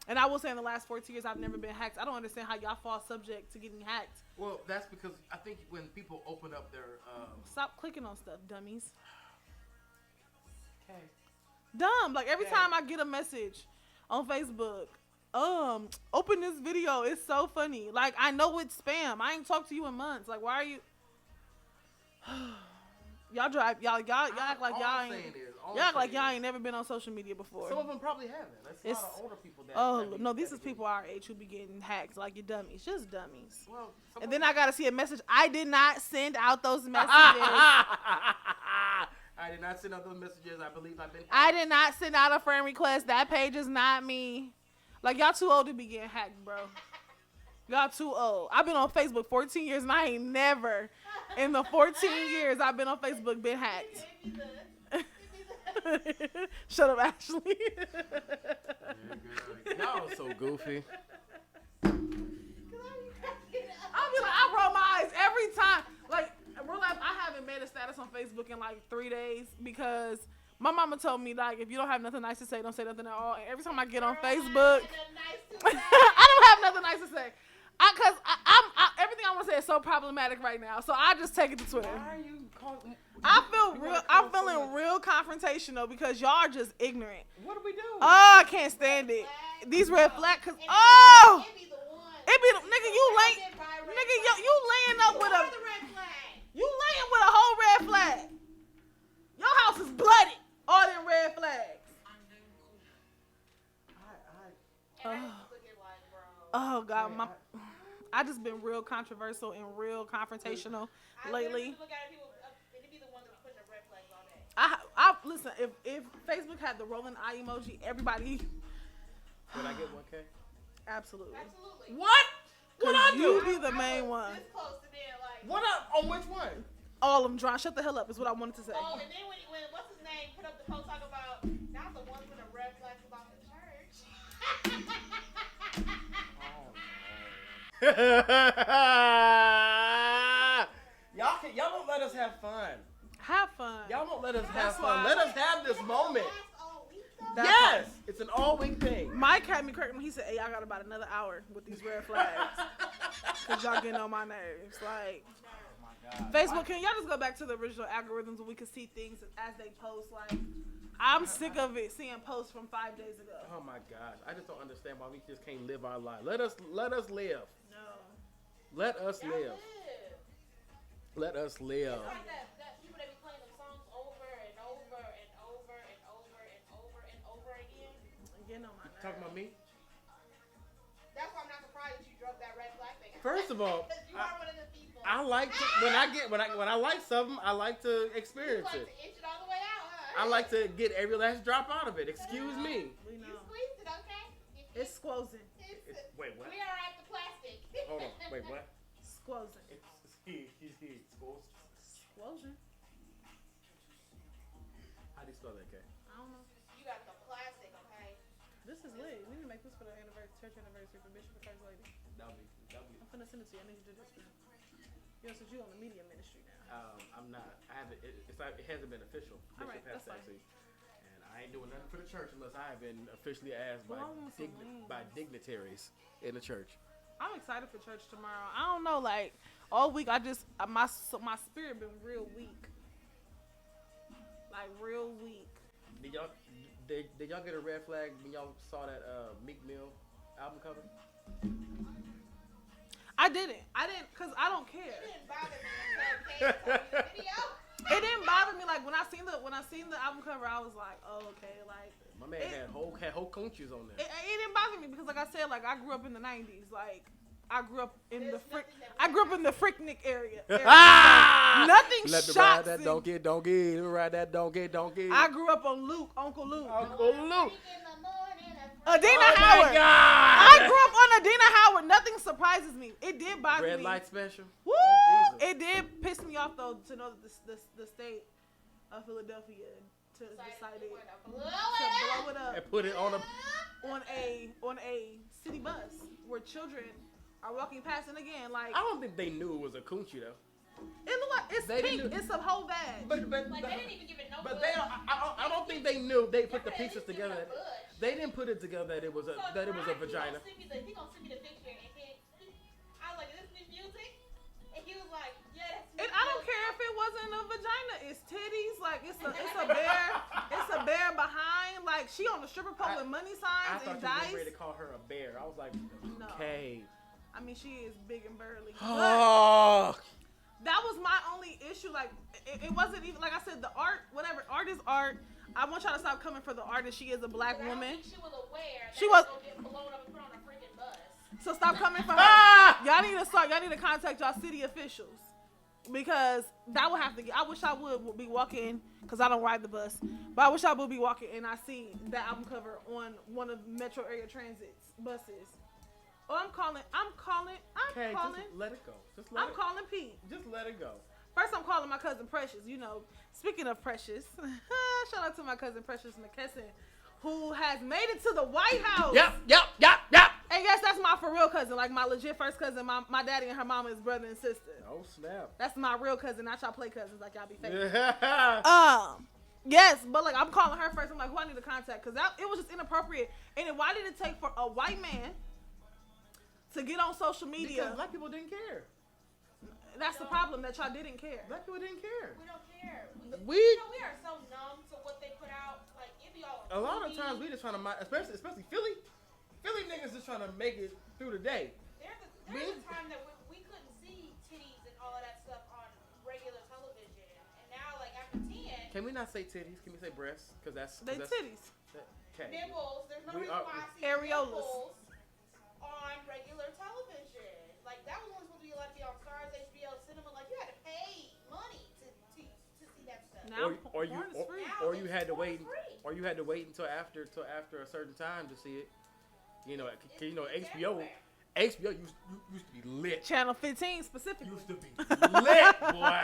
And I will say in the last 14 years, I've never been hacked. I don't understand how y'all fall subject to getting hacked. Well, that's because I think when people open up their Stop clicking on stuff, dummies. okay. Dumb. Like every Okay. time I get a message on Facebook, open this video. It's so funny. Like I know it's spam. I ain't talked to you in months. Like why are you? Y'all act like y'all ain't never been on social media before. Some of them probably haven't. That's a lot of older people these is people our age who be getting hacked like you're dummies, just dummies. Well, and then I gotta see a message. I did not send out those messages. I did not send out those messages. I believe I've been hacked. I did not send out a friend request. That page is not me. Like, y'all too old to be getting hacked, bro. Y'all too old. I've been on Facebook 14 years and I ain't never in the 14 years I've been on Facebook been hacked. Shut up, Ashley. Y'all are so goofy. I'll be like, I roll my eyes every time. Like, real life, I haven't made a status on Facebook in like 3 days because my mama told me, like, if you don't have nothing nice to say, don't say nothing at all. And every time I get on Facebook, I don't have nothing nice to say. Cause everything I want to say is so problematic right now, so I just take it to Twitter. Why are you calling? I'm feeling real confrontational because y'all are just ignorant. What do we do? Oh, I can't stand it. These red flags, cause it be the nigga you laying up with a whole red flag. Your house is bloody. All them red flags. Oh God, I just been real controversial and real confrontational lately. I listen. If Facebook had the rolling eye emoji, everybody. Would I get 1K? Absolutely. What? What I do? You be the main one. What up? On which one? All of them drawing. Shut the hell up is what I wanted to say. Oh, and then when what's his name put up the post talking about not the ones with the red flags about the church. Y'all won't let us have fun. Have fun. Y'all won't let us have fun. why- Let us have this moment. That's Yes, it's an all-week thing. Mike had me correct when he said, "Hey, y'all got about another hour with these red flags, cause y'all getting on my nerves." Like, Facebook, can y'all just go back to the original algorithms where we can see things as they post? Like, I'm sick of it seeing posts from 5 days ago. Oh my gosh, I just don't understand why we just can't live our life. Let us live. No. Let us live. Let us live. It's like that people that be playing them songs over and over and over and over and over and over again. Getting on my nerves. Talking about me? That's why I'm not surprised that you drove that red flag thing. First of all, you are one of the people. I like to when I like something, I like to experience You like it. to inch it all the way out, huh? I like to get every last drop out of it. Excuse me. We You know. squeezed it, okay? It's squozing. Wait, what? We are at the plastic. Hold on. Wait, what? Squozing. Squozing. How do you spell that, K? I don't know. You got the plastic, okay? This is lit. We need to make this for the church anniversary for Bishop and First Lady. That'll be. I'm finna send it to you. I need you to do this. Yo, since you on the media ministry now. I'm not. I haven't. It hasn't been official. All right, Bishop has that's to actually. And I ain't doing nothing for the church unless I have been officially asked Well, I want some wings. by dignitaries in the church. I'm excited for church tomorrow. I don't know, like all week I just my spirit been real weak. Like real weak. Did y'all get a red flag when y'all saw that Meek Mill album cover? I didn't cause I don't care. It didn't bother me until Kate told me the video. It didn't bother me. Like when I seen the album cover, I was like, oh okay, like My man had whole conchs on there. it didn't bother me because like I said, like I grew up in the 90s. Like I grew up in the Freaknik area. Nothing Let me ride shocks that me. donkey. Let me ride that donkey. I grew up on Luke, Uncle Luke. Uncle Luke. Adina Oh Howard. my God. I grew up on Adina Howard. Nothing surprises me. It did bother Red me. light special. Woo! Oh, Jesus. It did piss me off though to know that the state of Philadelphia decided to blow it up And put it on a. on a city bus where children are walking past, and again, like I don't think they knew it was a coochie though. it look like it's They pink. didn't- It's a whole bag. Like they didn't even give it no But bush. they, I don't think they knew. They put the They pieces didn't give it together. a bush. They didn't put it together that it was a vagina. He gonna send me the picture, and I was like, "Is this music?" And he was like, "Yeah, that's And I don't care if it wasn't a vagina. It's titties. Like it's a bear. It's a bear behind. Like she on the stripper pole with money I signs thought and you were dice. ready to call her a bear. I was like, No. okay. I mean, she is big and burly. But Oh. that was my only issue. Like it wasn't even like I said. The art, whatever, art is art. I want y'all to stop coming for the artist. She is a black But I don't woman. think she was aware that She was. gonna get blown up and thrown on a freaking bus. So stop coming for her. Y'all need to start. Y'all need to contact y'all city officials because that would have to get. I wish I would be walking because I don't ride the bus, but I wish I would be walking and I see that album cover on one of Metro Area Transit's buses. Oh, I'm calling. Okay, just let it go. I'm calling Pete. Just let it go. First, I'm calling my cousin Precious. You know, speaking of Precious, shout out to my cousin Precious McKesson, who has made it to the White House. Yep. And yes, that's my for real cousin, like my legit first cousin. My daddy and her mama is brother and sister. Oh snap. That's my real cousin, not y'all play cousins like y'all be fake. Yeah. Yes, but like I'm calling her first. I'm like, who I need to contact? Because it was just inappropriate. And then why did it take for a white man to get on social media? Because black people didn't care. That's the problem, that y'all didn't care. Black people didn't care. We don't care. We we are so numb to what they put out. Like it be all. A lot of times we just trying to, especially Philly niggas just trying to make it through the day. There's a time that we couldn't see titties and all of that stuff on regular television, and now like after 10. Can we not say titties? Can we say breasts? Because that's Titties. Okay. Nipples. There's no We reason are- why I see Areolas. nipples on regular television. Like that was only supposed to be allowed to be on Stars, HBO, Cinema. Like you had to pay money to see that stuff. Now, Or porn is free. or you had to wait, free. or you had to wait until after a certain time to see it. You know, It's HBO everywhere. used to be lit. Channel 15 specifically. Used to be lit, boy.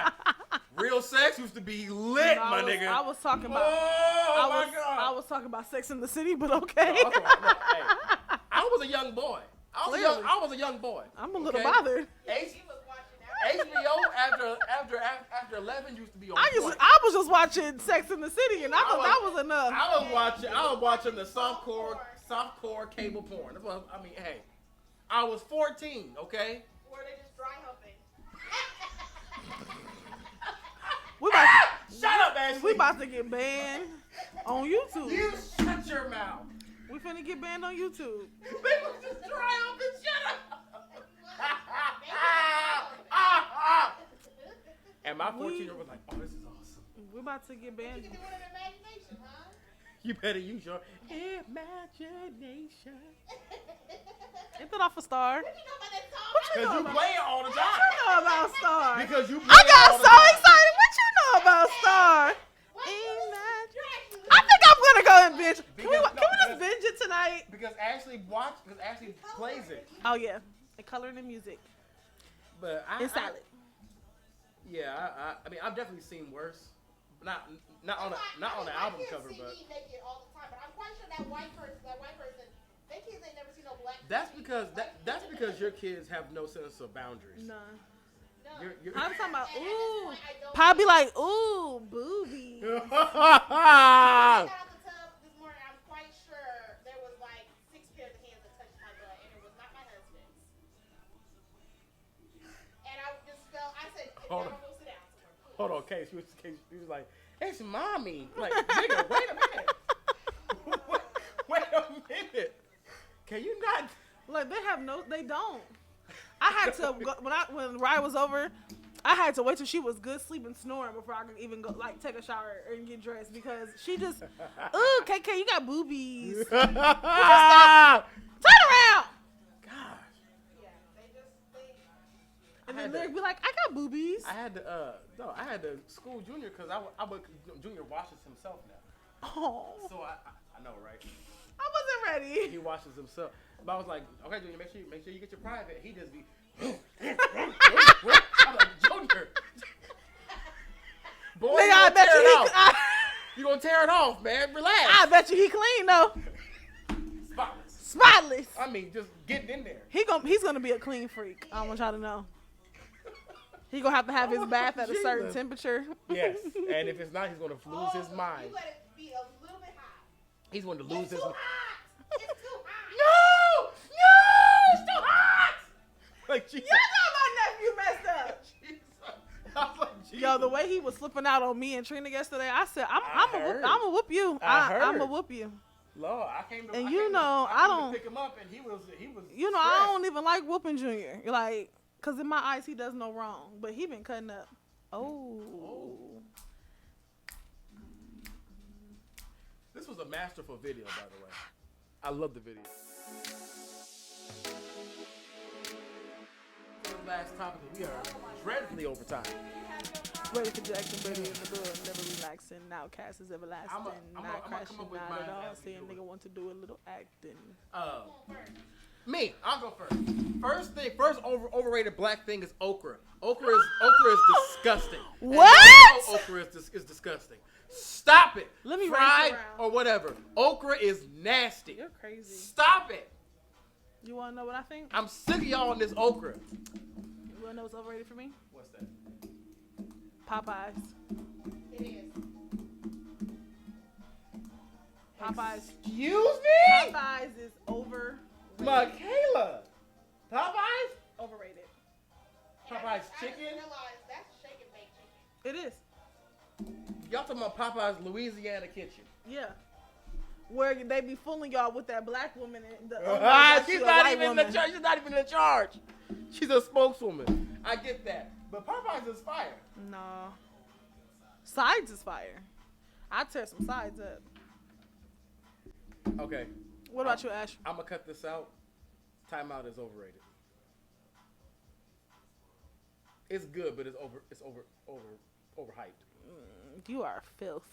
Real sex used to be lit, my nigga. I was talking about. Oh my God. I was talking about Sex in the City, but okay. No, hey, I was a young boy. I was a young boy. I'm a little okay? bothered. He was watching that. HBO after 11 used to be on. I point. was just watching Sex in the City, and I thought that was enough. I was watching the softcore cable porn. That's what I mean. Hey, I was 14. Okay. Where they just dry humping. Shut up, Ashley. We about to get banned on YouTube. You shut your mouth. We finna get banned on YouTube. People just dry up and shut up. And my 14-year-old was like, "Oh, this is awesome." We about to get You banned. can do it in imagination, huh? You better use your imagination. Ain't that off a Star? What you know about that song? What you Because know you about? play it all the What you time. know about Star? Because you play I it got all the so time. excited. What you know about Star? I think I'm gonna go and binge. Can we just binge it tonight? Because Ashley plays it. Oh yeah, the coloring and music. But And salad. I mean, I've definitely seen worse. Not on the album cover, but naked all the time, but I'm quite sure that white person, their kids ain't never seen no black. that's because your kids have no sense of boundaries. Nah. No. I'm talking about And at this ooh. point, I don't Pop be like ooh boobies. got out the tub this morning. I'm quite sure there was like 6 pairs of hands that touched my butt, and it was not my husband's. And I just felt. I said, Hold "I'm on. gonna sit down somewhere." Hold on, Case. She was like, "It's mommy." Like, nigga, wait a minute. wait a minute. Can you not? Like they don't. I had to go, when Rye was over, I had to wait till she was good sleep and snoring before I could even go like take a shower and get dressed because she just, ooh, KK, you got boobies. Turn around. Gosh. Yeah, And then Lyric be like, I got boobies. I had to school Junior because Junior washes himself now. Oh, So I know, right? I wasn't ready. He washes himself. But I was like, okay, Junior, make sure you get your private. He just be. I'm like, Junior. Boy, Nigga, I bet you gonna tear it off, man. Relax. I bet you he clean though. Spotless. I mean, just getting in there. He's gonna be a clean freak. I want y'all to know. He gonna have his bath at a certain Jesus. temperature. Yes, and if it's not, he's gonna lose his mind. You let it be a little bit hot. He's going to lose It's his too mind. hot. It's too hot. No, it's too hot. Like Jesus. Y'all know my nephew messed up. Jesus. I was like, Jesus. Yo, the way he was flipping out on me and Trina yesterday, I said, I'm heard. gonna whoop you. I heard. I'm gonna whoop you. Lord, I came to. And I you came know, to, I came don't- to pick him up, and he was. You know, I don't even like whooping Junior. Like, cause in my eyes he does no wrong, but he been cutting up. Oh. This was a masterful video, by the way. I love the video. Last topic, we are dreadfully over time. Ready for Jackson, baby in the building, never relaxing. Now cast is everlasting, I'ma not come crashing, up with not mine at all. as we Saying do it. nigga want to do a little acting. Me, I'll go first. First overrated black thing is okra. Okra is disgusting. And What? you know okra is disgusting. Stop it. Let me Fried race around. or whatever. Okra is nasty. You're crazy. Stop it. You want to know what I think? I'm sick of y'all on this okra. You want to know what's overrated for me? What's that? Popeyes. It is. Popeyes. Excuse me? Popeyes is overrated. Michaela. Popeyes? Overrated. And Popeyes I just chicken? realized that's shake and bake chicken. It is. Y'all talking about Popeyes Louisiana kitchen. Yeah. Where they be fooling y'all with that black woman and the She's not even in the charge. She's not even in charge. She's a spokeswoman. I get that. But Popeyes is fire. No. Sides is fire. I tear some sides up. Okay. What about you, Ash? I'm gonna cut this out. Timeout is overrated. It's good, but it's overhyped. You are filth.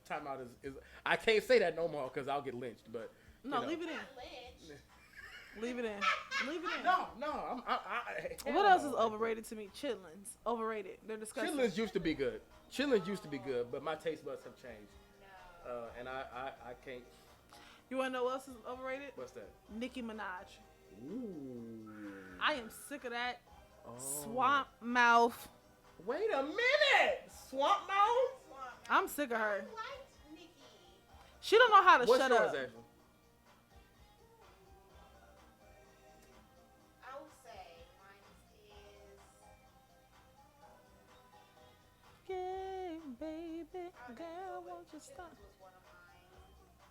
Timeout is I can't say that no more because I'll get lynched. But No, you know. leave it in. Lynch. Leave it in. Leave it in. No. What else is overrated to me? Chitlins. Overrated. They're disgusting. Chitlins used to be good. But my taste buds have changed. And I can't. You want to know what else is overrated? What's that? Nicki Minaj. Ooh. I am sick of that Oh. swamp mouth. Wait a minute. Swamp mouth? I'm sick of I her. liked Nicki. She don't know how to What's shut yours, up. Ashley? I would say mine is. Yeah, baby. Girl, won't you stop? Was one of mine.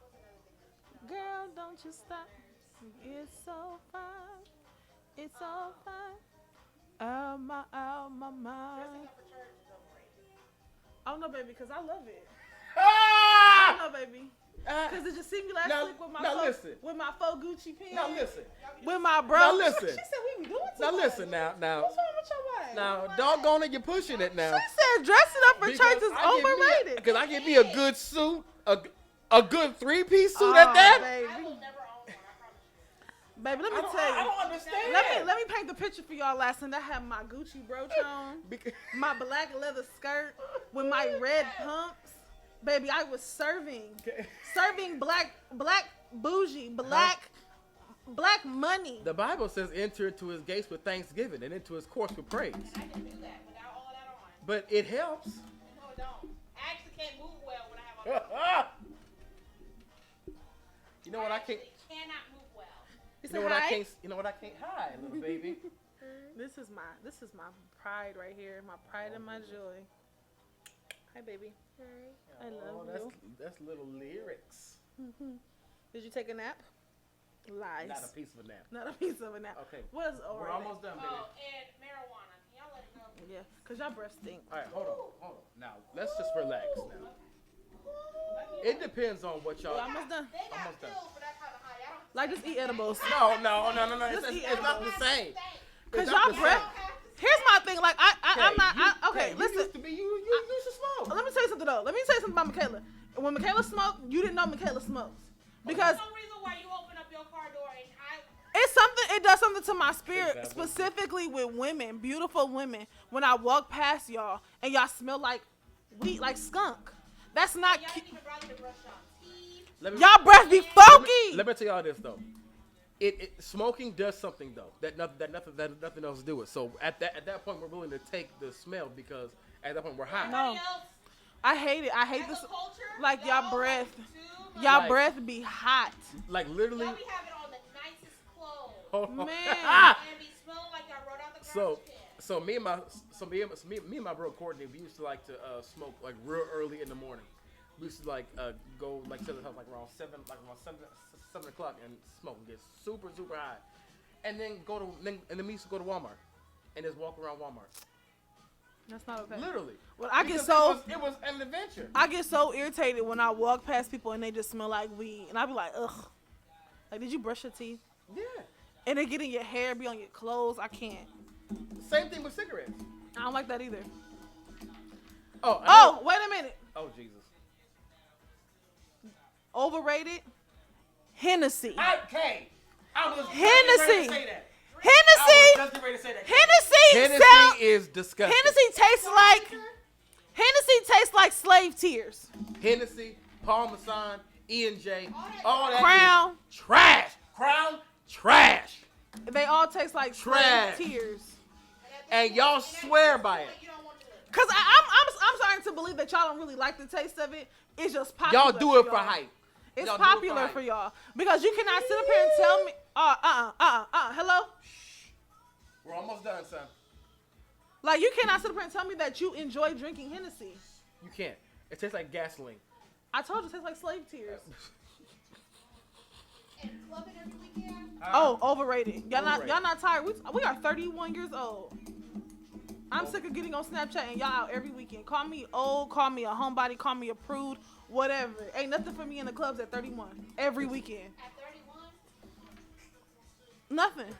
What's another thing that she Girl, don't you stop. It's so fine. It's so fine. Out my Dressing mind. up for church is overrated. Oh no, baby, because I love it. Ah! Oh no, baby. Because did you see me last Now- week with my now faux, listen. with my faux Gucci pants? Now listen. With my bro. Now listen. She said we be doing too Now much. listen. Now. What's wrong with your wife? Now, doggone it, you're pushing it now. She said dressing up for church is overrated. Because I get me a good suit, a good 3-piece suit Oh, at that. I baby. will never own one, I promise you. Baby, let me I don't, tell I you. don't understand. Let me paint the picture for y'all. Last night I had my Gucci brooch on, Because- my black leather skirt with my red pumps. Baby, I was serving black bougie, black money. The Bible says, "Enter into His gates with thanksgiving and into His courts with praise." I can do that without all that on. But it helps. No, it don't. I actually can't move well when I have on. You know what I can't. actually cannot move well. You know what I can't. You know what I can't hide, little baby. This is my pride right here, my pride and my joy. Hi, baby. I love you. That's little lyrics. Did you take a nap? Lies. Not a piece of a nap. Not a piece of a nap. Okay. What is We're overrated? almost done, baby. Oh, and marijuana. Can y'all let it go? Yeah, cause y'all breath stink. All right, hold on. Now let's just relax. Now it depends on what y'all. We're almost done. They got Almost done. pills for that kind of high. Y'all don't Like just eat edibles. No. Just eat It's not the edibles. same. Cause It's not y'all the breath. same. Here's my thing. Like I'm not. Okay, You listen. used to be. You used to smoke. Let me tell you something though. Let me tell you something about Michaela. When Michaela smoked, you didn't know Michaela smokes because There's no reason why you open up your car door and it's something. It does something to my spirit, Exactly. specifically with women, beautiful women. When I walk past y'all and y'all smell like weed, like skunk. That's not y'all cute. didn't even bother to brush your teeth. Let me- Y'all breath be funky. Let me tell y'all this though. It smoking does something though that nothing else do it. So at that point we're willing to take the smell because at that point we're high. No. Everybody else, I hate it. I hate as this. a culture, Like y'all breath. too much. Y'all Like- breath be hot. Like literally. Y'all be having on the nicest clothes Man. and be smelling like y'all wrote out the garbage can. So me and my bro Courtney, we used to like to smoke like real early in the morning. We used to like go like to the house like around 7 o'clock and smoke and get super high, and then we used to go to Walmart and just walk around Walmart That's not okay. Literally. Well, I get Because so it was an adventure. I get so irritated when I walk past people and they just smell like weed, and I be like, ugh. Like, did you brush your teeth? Yeah. And they get in your hair, be on your clothes. I can't. Same thing with cigarettes. I don't like that either. Oh, Wait a minute. Oh, Jesus. Overrated. Hennessy. Okay. I was Hennessy. just ready to say that. Hennessy. I was just ready to say that. Hennessy is disgusting. Hennessy tastes like slave tears. Hennessy, Parmesan, E&J, all that Crown. is trash. Crown, trash. They all taste like Trash. slave tears. And y'all swear by it. Cause I'm starting to believe that y'all don't really like the taste of it. It's just popular. Y'all do it for y'all. hype. It's Y'all do it popular hype. for y'all because you cannot sit up here and tell me. Hello. We're almost done, son. Like, you cannot sit up here and tell me that you enjoy drinking Hennessy. You can't. It tastes like gasoline. I told you it tastes like slave tears. And clubbing every weekend. Oh, overrated. Y'all Overrated. not tired. We are 31 years old. I'm sick of getting on Snapchat and y'all out every weekend. Call me old, call me a homebody, call me a prude, whatever. Ain't nothing for me in the clubs at 31. Every weekend. At 31. Nothing.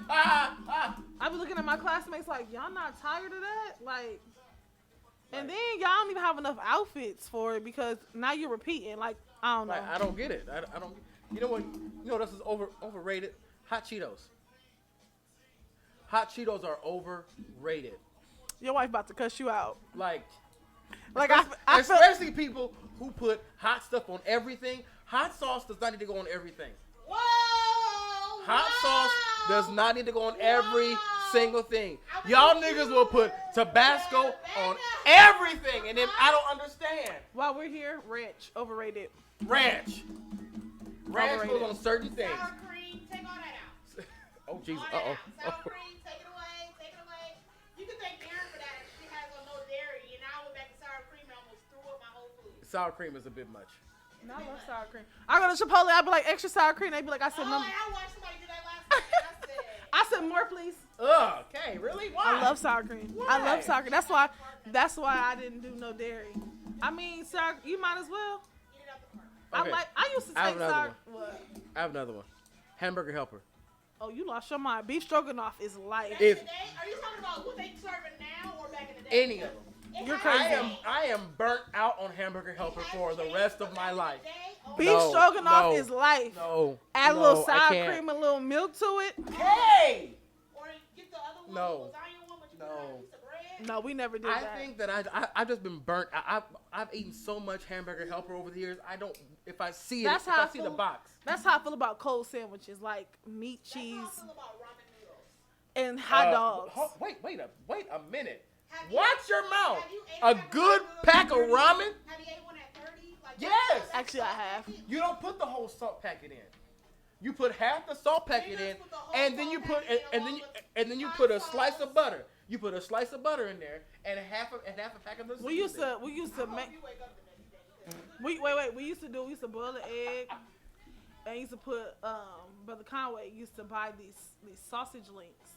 I be looking at my classmates like, y'all not tired of that? Like, and then y'all don't even have enough outfits for it because now you're repeating. Like, I don't know. Like, I don't get it. I don't. You know what? You know what else is overrated? Hot Cheetos. Hot Cheetos are overrated. Your wife about to cuss you out. Like I feel, especially people who put hot stuff on everything. Hot sauce does not need to go on everything. Whoa! Hot sauce does not need to go on every single thing. Y'all niggas will put Tabasco on everything, and then I don't understand. while we're here, ranch, overrated. Ranch Overrated. goes on certain things. Sour cream, take all that out. Oh Jesus! All Uh that out. Sour oh. cream, take it away, take it away. You can thank Aaron for that. She has on no dairy, and I went back to sour cream and almost threw up my whole food. Sour cream is a bit much. No, I love sour cream. I go to Chipotle, I be like, extra sour cream. They be like, I said, Oh, no. and I watched somebody do that last night. And I said, I said, more, please. Ugh. Okay. Really? Why? I love sour cream. I Why? love sour cream. That's why I didn't do no dairy. I mean, sour. You might as well. eat it out the park. Okay. I used to I have take another sour. one. What? I have another one. Hamburger Helper. Oh, you lost your mind. Beef stroganoff is life. Back If- in the day, are you talking about what they serving now or back in the day? Any of them. It You're has crazy. to be. I am burnt out on Hamburger Helper for the rest of my life. Beef No, stroganoff no, is life. No. Add a no, little I sour can't. cream and a little milk to it. Hey! Or get the other one, No. the lasagna one, but you No. put on a piece of bread. No, we never did I that. think that I've just been burnt. I've eaten so much Hamburger Helper over the years. I don't. If I see it, That's if how I I see the feel. box. That's how I feel about cold sandwiches, like meat, That's how cheese, I feel about ramen noodles. and hot dogs. Wait a minute. Have you- Watch your mouth. have you ate A pack of good ramen pack of noodles? ramen. Have you ate one at 30? Like, Yes. Actually, I have. You don't put the whole salt packet in. You put half the salt packet in, and then you put and then you put a slice of butter. You put a slice of butter in there, and half a pack of the. We used to I make. hope you wake up the next day. We used to boil the egg, and used to put Brother Conway used to buy these sausage links,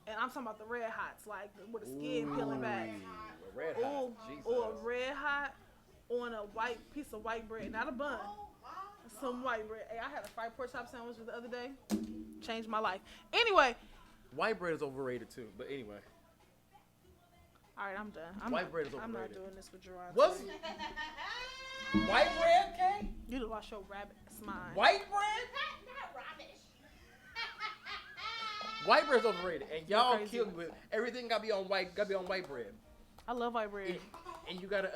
and I'm talking about the red hots, like with the skin peeling back. Red hot. Ooh, Jesus. or red hot on a white piece of white bread, not a bun, Oh, my. some white bread. Hey, I had a fried pork chop sandwich the other day, changed my life. Anyway, White bread is overrated too, but anyway. all right, I'm done. White bread is I'm not overrated. doing this with Gerard. What's today. white bread, Kay? You done lost your rabbit's mind. White bread? Not rubbish. White bread's overrated, and y'all crazy. kill me with everything. Gotta be on white bread. I love white bread. And you gotta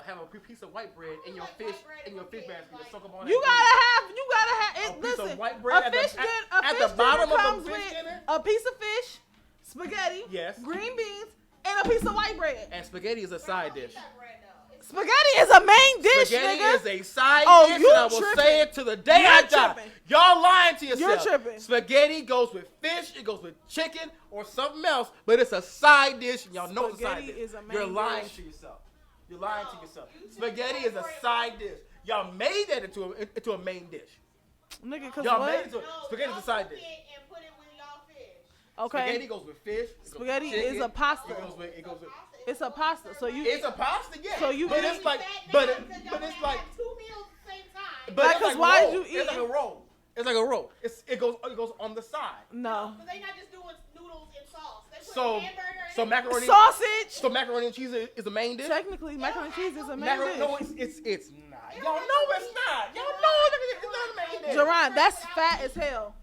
have a piece of white bread in your like fish white bread in your if fish it basket is, to soak up on You gotta have a it. piece Listen, of white bread a fish at fish the bottom dinner of comes the fish with dinner. a piece of fish, spaghetti, Yes. green beans, and a piece of white bread. And spaghetti is a side dish. Spaghetti is a main dish, Spaghetti nigga. is a side Oh, dish, you and I will tripping. say it to the day You're I die. tripping. Y'all lying to yourself. You're tripping. Spaghetti goes with fish, it goes with chicken or something else, but it's a side dish, and y'all know it's a side Spaghetti dish. is a main You're lying dish. to yourself. You're lying to yourself. you took Spaghetti white is a bread side dish. Y'all made that into a main dish. Nigga, cause Y'all what? made it into spaghetti is a side dish. And put it with y'all fish. Okay. Spaghetti goes with fish. Spaghetti chicken. is a pasta. It goes with. It's a pasta. So you. It's a pasta, yeah. So you but eat- it's like, but it's like, 2 meals at the same time. but Like, it's 'cause like why roll. did you It's eat- like a roll. It's like a roll. It goes on the side. No. So they not just doing noodles and sauce. They put So hamburger so and macaroni. Sausage. So macaroni and cheese is the main dish. Technically, macaroni and cheese is a main Macaroni, dish. no, it's not. Y'all know it's not. Y'all know it's not a main dish. Jerron, that's fat as hell.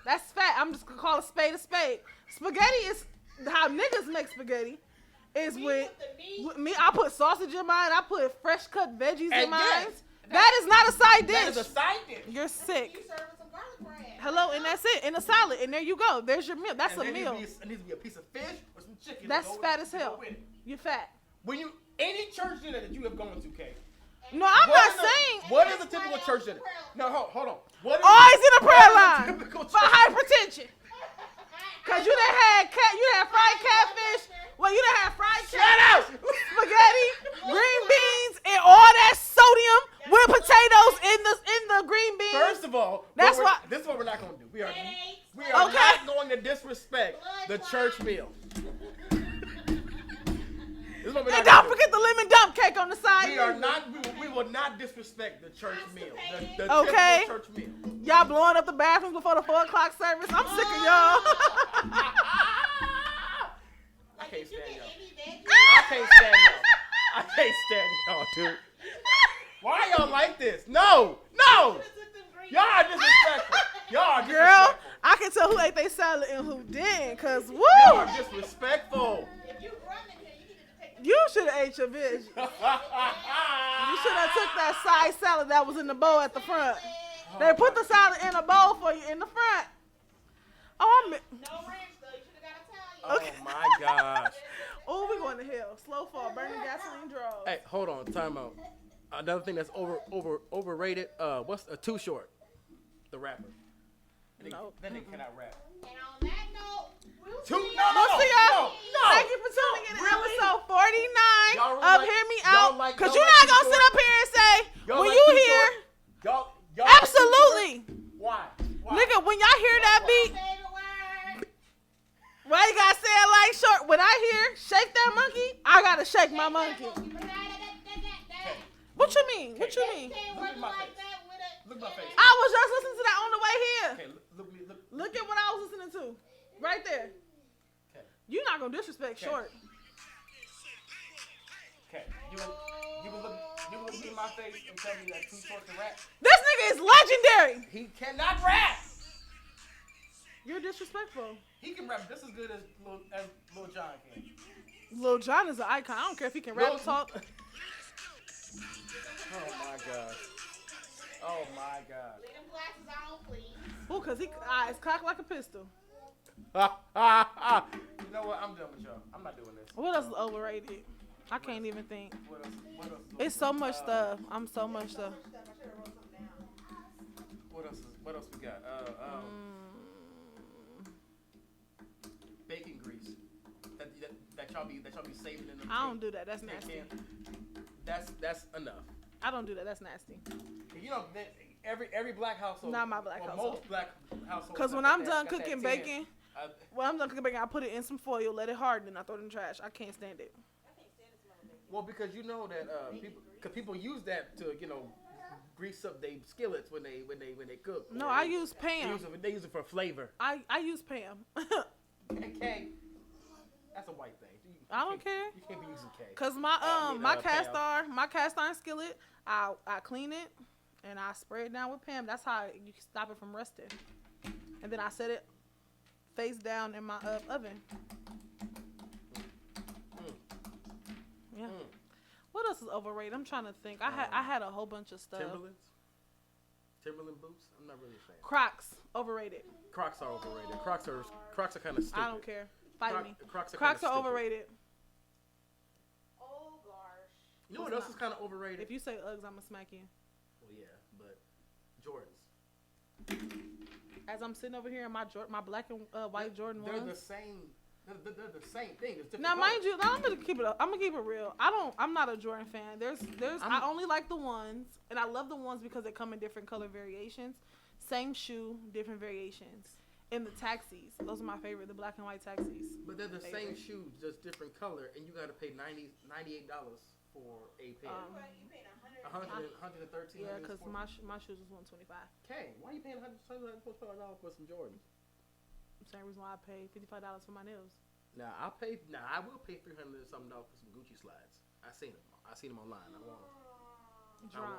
That's fat. I'm just gonna call a spade a spade. Spaghetti is how niggas make spaghetti. Is with me. I put sausage in mine. I put fresh cut veggies in And mine. yes, That is not a side dish. That is a side dish. You're you sick. serving some garlic bread. Hello, and that's it. And a salad, and there you go. There's your meal. That's And a there meal. It needs to be a piece of fish or some chicken. That's to go fat with- as to go hell. with it. You're fat. When you any church dinner that you have gone to, Kay. No, I'm what not is a- saying. What is a typical church dinner? No, hold on. What is Always in a prayer what is line a typical for church? hypertension. Cause you done had fried catfish. Well, you done had fried Shut catfish, up! spaghetti, green beans, and all that sodium with potatoes in the green beans. First of all, That's what what- this is what we're not going to do. We are Okay. not going to disrespect the church meal. This is what we're And not don't gonna do. forget the lemon dump cake on the side. We are not. We will not disrespect the church meal. The Okay. typical church meal. Y'all blowing up the bathrooms before the 4 o'clock service. I'm sick of y'all. I can't stand y'all. Any I can't stand y'all. I can't stand y'all, dude. Why y'all like this? No. Y'all are disrespectful. Y'all are disrespectful. Girl, I can tell who ate their salad and who didn't. Cause woo, Y'all are disrespectful. If you running here, you need to take the you should have ate your bitch. You should have took that side salad that was in the bowl at the front. They put the salad in a bowl for you in the front. Oh, no ranch though. You should have got Italian. Oh my gosh. oh, we going to hell. Slow fall, burning gasoline draws. Hey, hold on. Time out. Another thing that's overrated. What's Too Short? The rapper. No. Then they cannot rap. And on that note, we'll Two- see no, y'all. We'll see y'all. No. Thank you for tuning in to Really? episode 49 Y'all really of like- Hear Me y'all Out. like- Because y'all you're like not Too going to sit Short? up here and say, Y'all when like you Too hear, Short? Y'all like Too absolutely. Short? Why? Nigga, when y'all hear that beat, Favorite word. why you gotta say it like short? When I hear shake that monkey, I gotta shake my monkey. What you mean? What you mean? Look at my face. Look at my face. I was just listening to that on the way here. Okay, look me. Look. Look at what I was listening to. Right there. Okay. You're not gonna disrespect Okay. short. Okay. You will look me in my face and tell me that Too Short to rap. This nigga is legendary. He cannot rap. You're disrespectful. He can rap just as good as Lil Jon can. Lil Jon is an icon. I don't care if he can rap, Lil- talk. Oh my god. Oh my god. Leave them glasses on, please. Ooh, cause he eyes cocked like a pistol. You know what? I'm done with y'all. I'm not doing this. What else is overrated? I can't even think. What else? It's so much stuff. I'm so much stuff. What else we got? Bacon grease. That y'all be saving in the I don't do that. That's tin nasty. can. That's enough. I don't do that. That's nasty. You know, every black household. Not my black household. Most black households. Cause when got I'm that- done got that cooking tin. bacon, I put it in some foil, let it harden, and I throw it in the trash. I can't stand it. Well, because you know that people use that to grease up their skillets when they cook. No, Or I they- use Pam. They use it for flavor. I use Pam. K. That's a white thing. I don't care. You can't be using K. Cause I my mean, cast iron skillet, I clean it and I spray it down with Pam. That's how you stop it from rusting. And then I set it face down in my oven. Yeah. What else is overrated? I'm trying to think. I had a whole bunch of stuff. Timberland boots. I'm not really a fan. Crocs overrated. Crocs are overrated. Crocs are kind of stupid. I don't care. Fight me. Crocs are Crocs are kinda stupid. overrated. Oh gosh. You know what else is kind of overrated? If you say Uggs, I'ma smack you. Well, yeah, but Jordans. As I'm sitting over here in my black and white Jordan They're ones. the same. They're the same thing. It's different Now, colors. mind you, I'm gonna keep it real. I'm not a Jordan fan. I only like the ones, and I love the ones because they come in different color variations. Same shoe, different variations. And the taxis. Those are my favorite. The black and white taxis. But they're the same shoes, just different color, and you got to pay $98 for a pair. You paid $113. Yeah, because my shoes was $125. Okay, why are you paying $125 for some Jordans? Same reason why I paid $55 for my nails. I will pay $300 and something for some Gucci slides. I seen them online. I want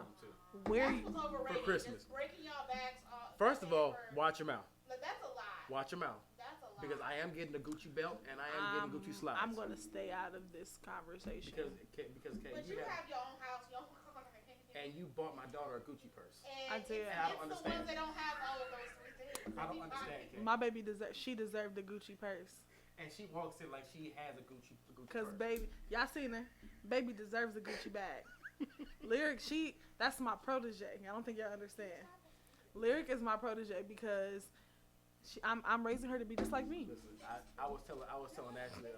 them too. Where That's what's overrated. For Christmas. Just breaking y'all backs off. First of all, watch your mouth. Look, that's a lie. Watch your mouth. That's a lie. Because I am getting a Gucci belt and I am getting Gucci slides. I'm gonna stay out of this conversation. Because But you have your own house, your own car. and you bought my daughter a Gucci purse. I did. I don't It's the understand. ones that don't have all of those three things. I don't understand. Kay. My baby deserved the Gucci purse. And she walks in like she has a Gucci Cause purse. baby, y'all seen her. Baby deserves a Gucci bag. Lyric, that's my protege. I don't think y'all understand. Lyric is my protege because I'm raising her to be just like me. Listen, I was telling Ashley,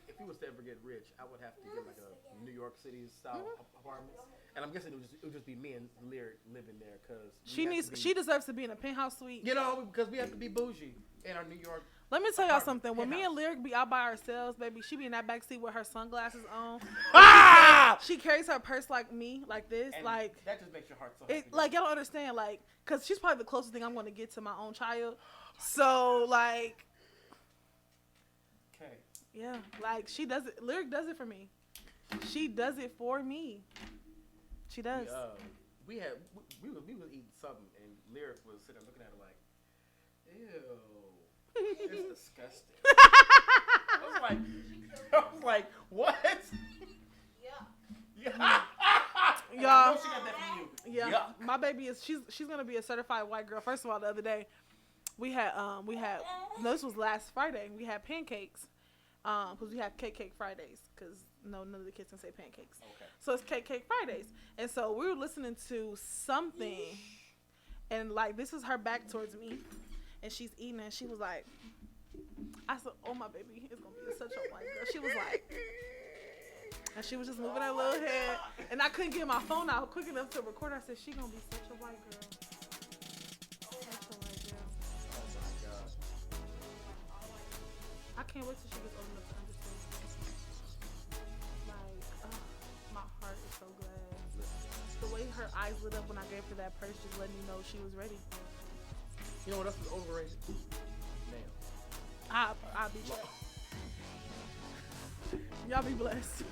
if we was to ever get rich, I would have to get like a New York City style apartments, and I'm guessing it would just be me and Lyric living there because she deserves to be in a penthouse suite. You know, because we have to be bougie in our New York. Let me tell y'all something. When me and Lyric be out by ourselves, baby, she be in that backseat with her sunglasses on. She carries her purse like me, like this, And like that just makes your heart so happy. like y'all don't understand, like, cause she's probably the closest thing I'm gonna get to my own child. So like, Okay. yeah, like she does it. Lyric does it for me. She does it for me. She does. We was eating something and Lyric was sitting there looking at her like, ew, it's disgusting. I was like, what? Yeah. Y'all. She got that from you. Yeah, Yuck. my baby is she's gonna be a certified white girl. First of all, the other day we had no, this was last Friday. We had pancakes because we have cake Fridays because none of the kids can say pancakes. Okay. So it's cake Fridays, and so we were listening to something, and like this is her back towards me, and she's eating, and she was like, I said, "Oh, my baby is gonna be such a white girl." She was like. And she was just moving her little head. And I couldn't get my phone out quick enough to record. I said, she gonna be such a white girl. Such a white girl. Oh my God. I can't wait till she gets old enough to understand. Like, my heart is so glad. The way her eyes lit up when I gave her that purse just let me know she was ready. You know what else is overrated? Nails. I'll be blessed. Y'all be blessed.